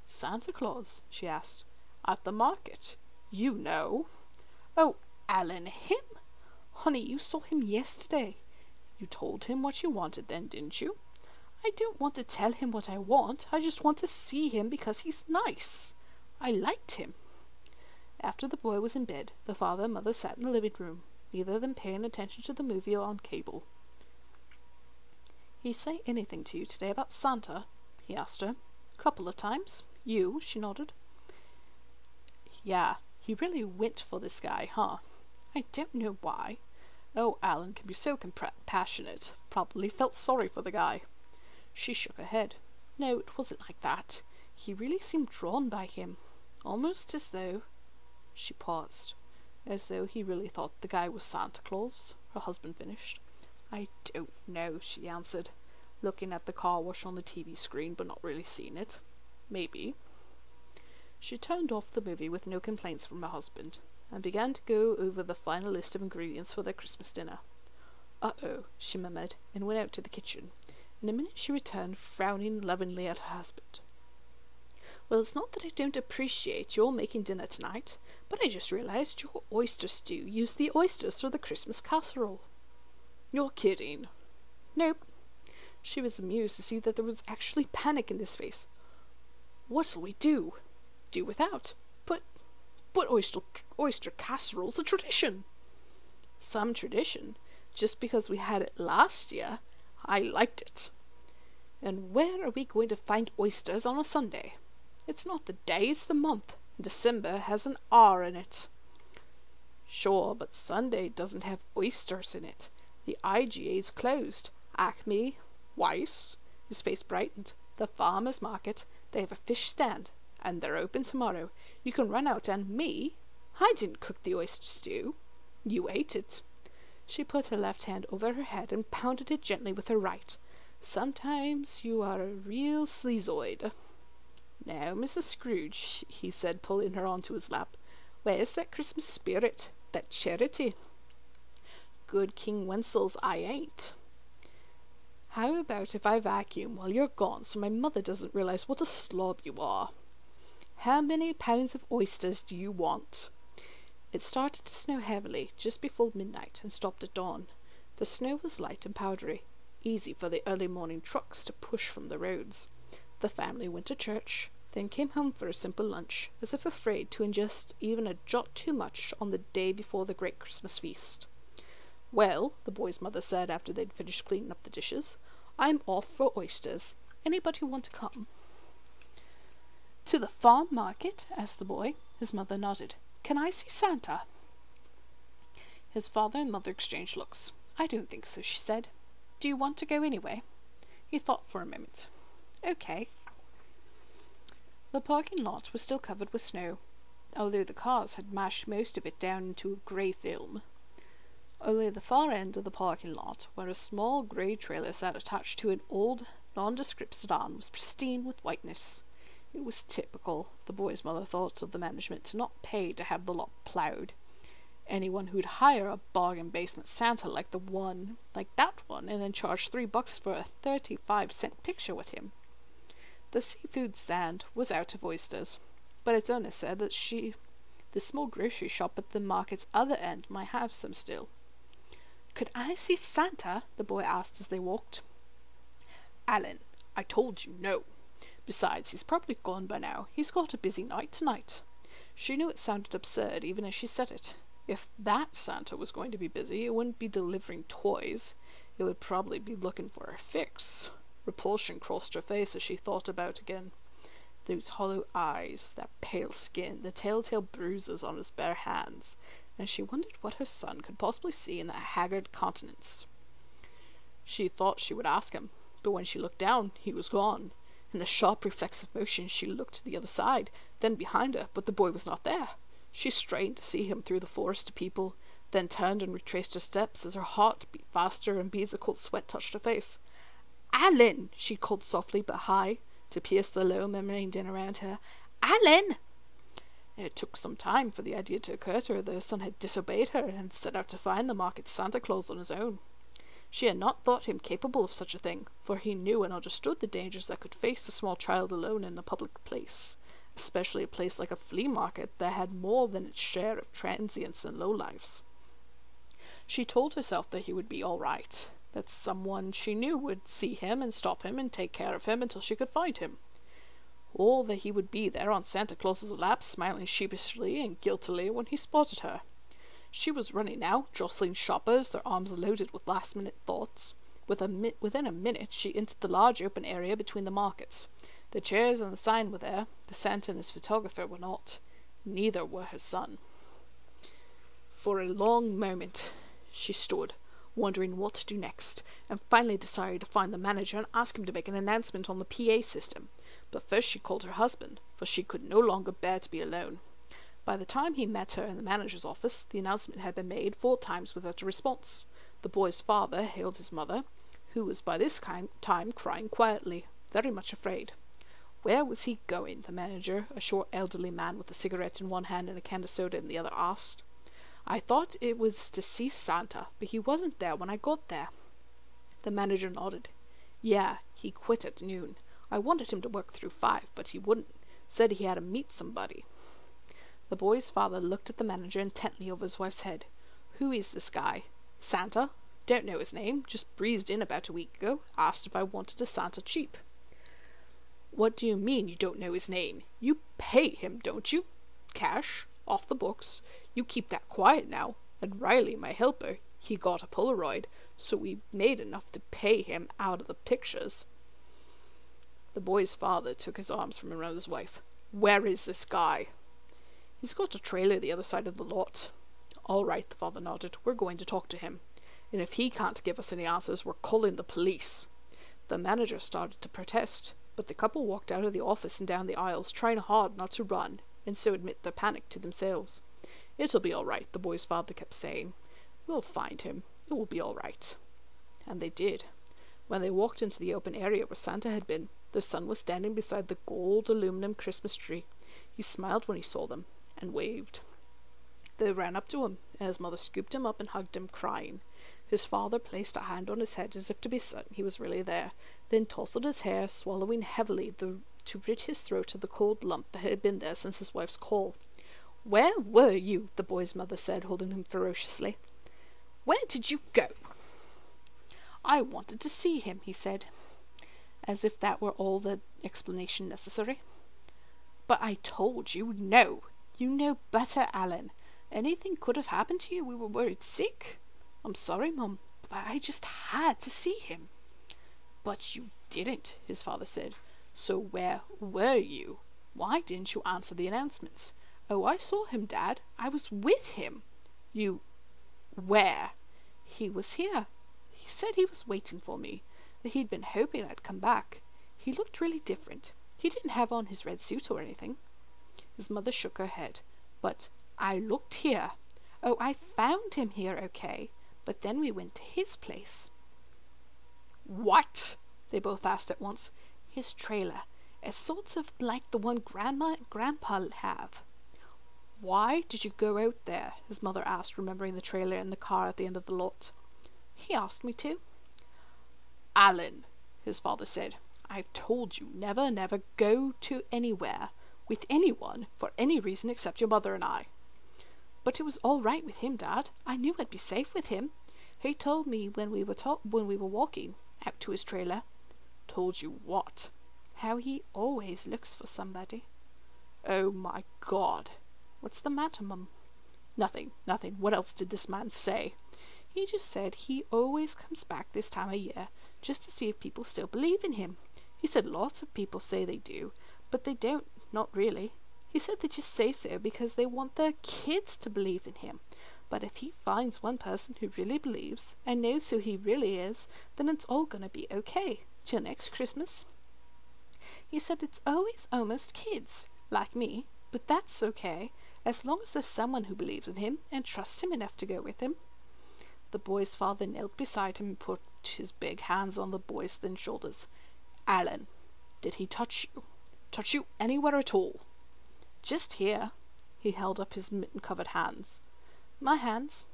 "Santa Claus?" she asked. "At the market? You know." "Oh, Alan, him? Honey, you saw him yesterday. You told him what you wanted then, didn't you?" "I don't want to tell him what I want. I just want to see him because he's nice. I liked him." After the boy was in bed, the father and mother sat in the living room, neither of them paying attention to the movie on cable. "He say anything to you today about Santa?" he asked her. "Couple of times. You?" she nodded. "Yeah, he really went for this guy, huh?" "I don't know why." "Oh, Alan can be so compassionate. Probably felt sorry for the guy." She shook her head. "No, it wasn't like that. He really seemed drawn by him. Almost as though—" She paused. "As though he really thought the guy was Santa Claus," her husband finished. "I don't know," she answered, looking at the car wash on the TV screen but not really seeing it. "Maybe." She turned off the movie with no complaints from her husband, and began to go over the final list of ingredients for their Christmas dinner. "Uh-oh," she murmured, and went out to the kitchen. In a minute she returned, frowning lovingly at her husband. "Well, it's not that I don't appreciate your making dinner tonight, but I just realized your oyster stew used the oysters for the Christmas casserole." "You're kidding." "Nope." She was amused to see that there was actually panic in his face. "What'll we do?" "Do without." But oyster casserole's a tradition." "Some tradition. Just because we had it last year, I liked it." "And where are we going to find oysters on a Sunday?" "It's not the day, it's the month. December has an R in it." "Sure, but Sunday doesn't have oysters in it. The IGA's closed. Acme, Weiss," his face brightened, "the farmer's market, they have a fish stand, and they're open tomorrow. You can run out and me. I didn't cook the oyster stew. You ate it." She put her left hand over her head and pounded it gently with her right. "Sometimes you are a real sleazoid." "Now, Mrs. Scrooge," he said, pulling her onto his lap, "where's that Christmas spirit, that charity?" "Good King Wenzel's I ain't." "How about if I vacuum while you're gone so my mother doesn't realize what a slob you are?" "How many pounds of oysters do you want?" It started to snow heavily just before midnight and stopped at dawn. The snow was light and powdery, easy for the early morning trucks to push from the roads. The family went to church, then came home for a simple lunch, as if afraid to ingest even a jot too much on the day before the great Christmas feast. "Well," the boy's mother said after they'd finished cleaning up the dishes, "I'm off for oysters. Anybody want to come?" "To the farm market?" asked the boy. His mother nodded. "Can I see Santa?" His father and mother exchanged looks. "I don't think so," she said. "Do you want to go anyway?" He thought for a moment. "Okay." The parking lot was still covered with snow, although the cars had mashed most of it down into a grey film. Only the far end of the parking lot, where a small grey trailer sat attached to an old, nondescript sedan, was pristine with whiteness. It was typical, the boy's mother thought, of the management to not pay to have the lot ploughed. Anyone who'd hire a bargain basement Santa like that one, and then charge $3 for a 35-cent picture with him. The seafood stand was out of oysters, but its owner said that the small grocery shop at the market's other end might have some still. "Could I see Santa?" the boy asked as they walked. "Alan, I told you no. Besides, he's probably gone by now. He's got a busy night tonight." She knew it sounded absurd even as she said it. If that Santa was going to be busy, it wouldn't be delivering toys. It would probably be looking for a fix. Repulsion crossed her face as she thought about again. Those hollow eyes, that pale skin, the telltale bruises on his bare hands, and she wondered what her son could possibly see in that haggard countenance. She thought she would ask him, but when she looked down, he was gone. In a sharp reflexive motion she looked to the other side, then behind her, but the boy was not there. She strained to see him through the forest of people, then turned and retraced her steps as her heart beat faster and beads of cold sweat touched her face. "Alan!" she called softly but high, to pierce the low murmuring din around her. "Alan!" It took some time for the idea to occur to her that her son had disobeyed her and set out to find the market Santa Claus on his own. She had not thought him capable of such a thing, for he knew and understood the dangers that could face a small child alone in a public place, especially a place like a flea market that had more than its share of transients and lowlifes. She told herself that he would be all right, that someone she knew would see him and stop him and take care of him until she could find him, or that he would be there on Santa Claus's lap, smiling sheepishly and guiltily when he spotted her. She was running now, jostling shoppers, their arms loaded with last-minute thoughts. Within a minute she entered the large open area between the markets. The chairs and the sign were there. The Santa and his photographer were not. Neither were her son. For a long moment she stood, wondering what to do next, and finally decided to find the manager and ask him to make an announcement on the PA system. But first she called her husband, for she could no longer bear to be alone. By the time he met her in the manager's office, the announcement had been made 4 times without a response. The boy's father hailed his mother, who was by this time crying quietly, very much afraid. Where was he going? The manager, a short elderly man with a cigarette in one hand and a can of soda in the other, asked. I thought it was to see Santa, but he wasn't there when I got there. The manager nodded. Yeah, he quit at noon. I wanted him to work through 5, but he wouldn't. Said he had to meet somebody. The boy's father looked at the manager intently over his wife's head. Who is this guy? Santa? Don't know his name. Just breezed in about a week ago. Asked if I wanted a Santa cheap. What do you mean you don't know his name? You pay him, don't you? Cash? Off the books. You keep that quiet now. And Riley, my helper, he got a Polaroid, so we made enough to pay him out of the pictures. The boy's father took his arms from around his wife. Where is this guy? He's got a trailer the other side of the lot. All right, the father nodded. We're going to talk to him. And if he can't give us any answers, we're calling the police. The manager started to protest, but the couple walked out of the office and down the aisles, trying hard not to run, and so admit their panic to themselves. It'll be all right, the boy's father kept saying. We'll find him. It will be all right. And they did. When they walked into the open area where Santa had been, the son was standing beside the gold aluminum Christmas tree. He smiled when he saw them, and waved. They ran up to him, and his mother scooped him up and hugged him, crying. His father placed a hand on his head as if to be certain he was really there, then tousled his hair, swallowing heavily to rid his throat of the cold lump that had been there since his wife's call. Where were you? The boy's mother said, holding him ferociously. Where did you go? I wanted to see him, he said, as if that were all the explanation necessary. But I told you no. You know better, Alan. Anything could have happened to you. We were worried sick. I'm sorry, Mum, but I just had to see him. But you didn't, his father said. So where were you? Why didn't you answer the announcements? Oh, I saw him, Dad. I was with him. You... where? He was here. He said he was waiting for me, that he'd been hoping I'd come back. He looked really different. He didn't have on his red suit or anything. His mother shook her head. But I looked here. Oh, I found him here, okay. But then we went to his place. What? They both asked at once. His trailer. It's sort of like the one Grandma and Grandpa have. Why did you go out there? His mother asked, remembering the trailer in the car at the end of the lot. He asked me to. Alan, his father said, I've told you never go to anywhere with anyone for any reason except your mother and I. But it was all right with him, Dad. I knew I'd be safe with him. He told me when we were walking out to his trailer. Told you what? How he always looks for somebody. Oh my God. What's the matter, Mum? Nothing. What else did this man say? He just said he always comes back this time of year just to see if people still believe in him. He said lots of people say they do, but they don't, not really. He said they just say so because they want their kids to believe in him. But if he finds one person who really believes and knows who he really is, then it's all gonna be okay. Till next Christmas. He said it's always almost kids, like me, but that's okay, as long as there's someone who believes in him and trusts him enough to go with him. The boy's father knelt beside him and his big hands on the boy's thin shoulders. "Alan, did he touch you? Touch you anywhere at all?" "Just here." He held up his mitten-covered hands. "My hands."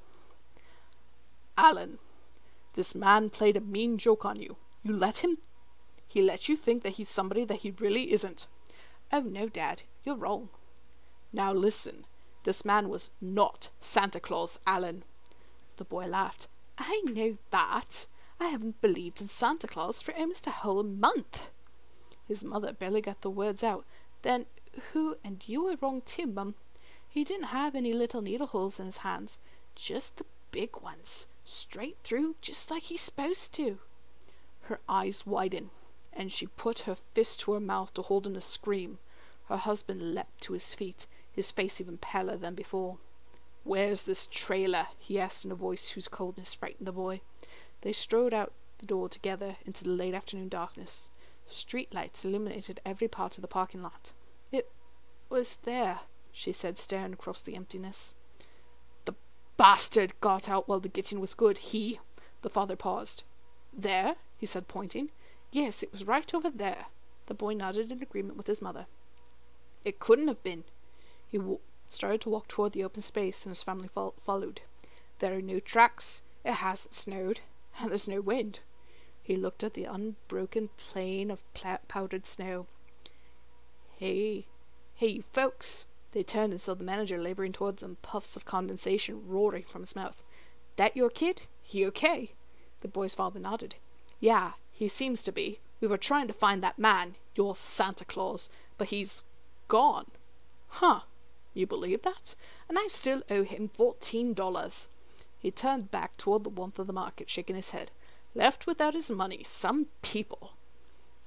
"Alan, this man played a mean joke on you. You let him? He let you think that he's somebody that he really isn't." "Oh no, Dad, you're wrong." "Now listen, this man was not Santa Claus, Alan." The boy laughed. "I know that. I haven't believed in Santa Claus for almost a whole month." His mother barely got the words out. "Then who, and you were wrong too, Mum. He didn't have any little needle holes in his hands, just the big ones, straight through, just like he's supposed to." Her eyes widened, and she put her fist to her mouth to hold in a scream. Her husband leapt to his feet, his face even paler than before. "Where's this trailer?" he asked in a voice whose coldness frightened the boy. They strode out the door together into the late afternoon darkness. Street lights illuminated every part of the parking lot. "It was there," she said, staring across the emptiness. "The bastard got out while the getting was good. The father paused. "There?" he said, pointing. "Yes, it was right over there." The boy nodded in agreement with his mother. "It couldn't have been." He started to walk toward the open space, and his family followed. "There are no tracks, it hasn't snowed, and there's no wind." He looked at the unbroken plain of powdered snow. Hey, you folks." They turned and saw the manager laboring towards them, puffs of condensation roaring from his mouth. "That your kid? He okay?" The boy's father nodded. "Yeah, he seems to be. We were trying to find that man, your Santa Claus, but he's gone." "Huh, you believe that? And I still owe him $14. He turned back toward the warmth of the market, shaking his head. "Left without his money, some people."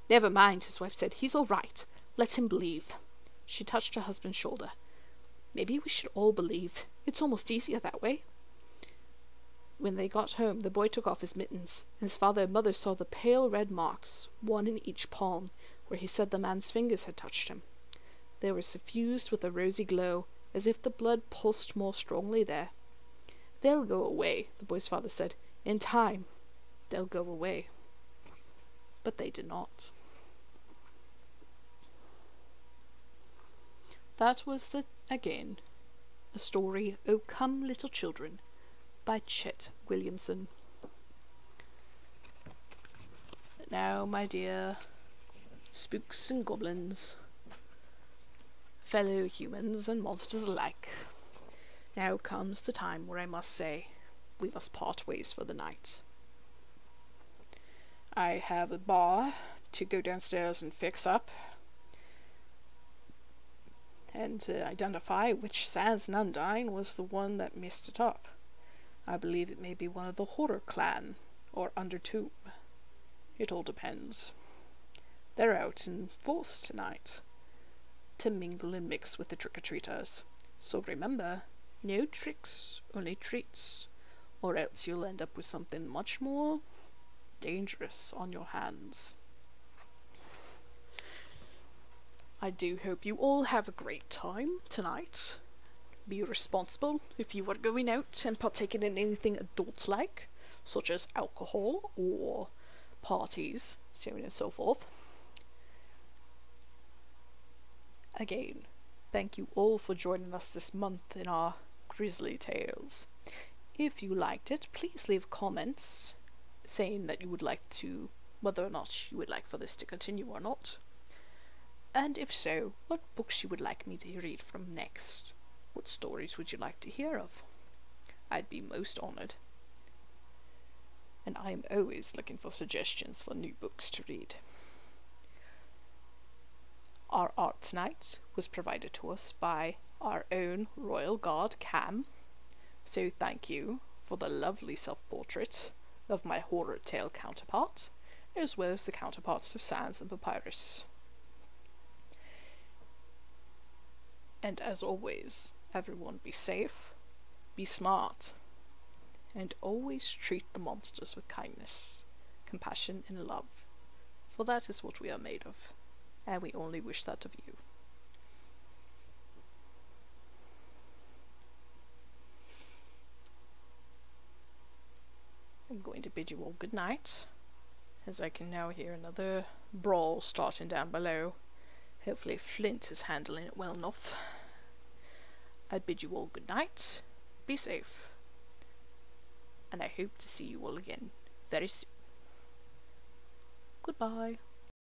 "Never mind," his wife said. "He's all right. Let him believe." She touched her husband's shoulder. "Maybe we should all believe. It's almost easier that way." When they got home, the boy took off his mittens. His father and mother saw the pale red marks, one in each palm, where he said the man's fingers had touched him. They were suffused with a rosy glow, as if the blood pulsed more strongly there. "They'll go away," the boy's father said. "In time, they'll go away." But they did not. That was again, a story, "O Come Little Children," by Chet Williamson. Now, my dear spooks and goblins, fellow humans and monsters alike, now comes the time where I must say we must part ways for the night. I have a bar to go downstairs and fix up, and to identify which Sans Nundine was the one that messed it up. I believe it may be one of the Horror Clan, or Undertale. It all depends. They're out in force tonight, to mingle and mix with the trick-or-treaters. So remember, no tricks, only treats, or else you'll end up with something much more dangerous on your hands. I do hope you all have a great time tonight. Be responsible if you are going out and partaking in anything adult-like, such as alcohol or parties, so on and so forth. Again, thank you all for joining us this month in our Grisley Tales. If you liked it, please leave comments saying that you would like to, whether or not you would like for this to continue or not. And if so, what books you would like me to read from next. What stories would you like to hear of? I'd be most honoured. And I am always looking for suggestions for new books to read. Our art tonight was provided to us by our own Royal Guard Cam, so thank you for the lovely self-portrait of my horror tale counterpart, as well as the counterparts of Sans and Papyrus. And as always, everyone be safe, be smart, and always treat the monsters with kindness, compassion, and love, for that is what we are made of, and we only wish that of you. I'm going to bid you all good night, as I can now hear another brawl starting down below. Hopefully Flint is handling it well enough. I bid you all good night, be safe, and I hope to see you all again very soon. Goodbye.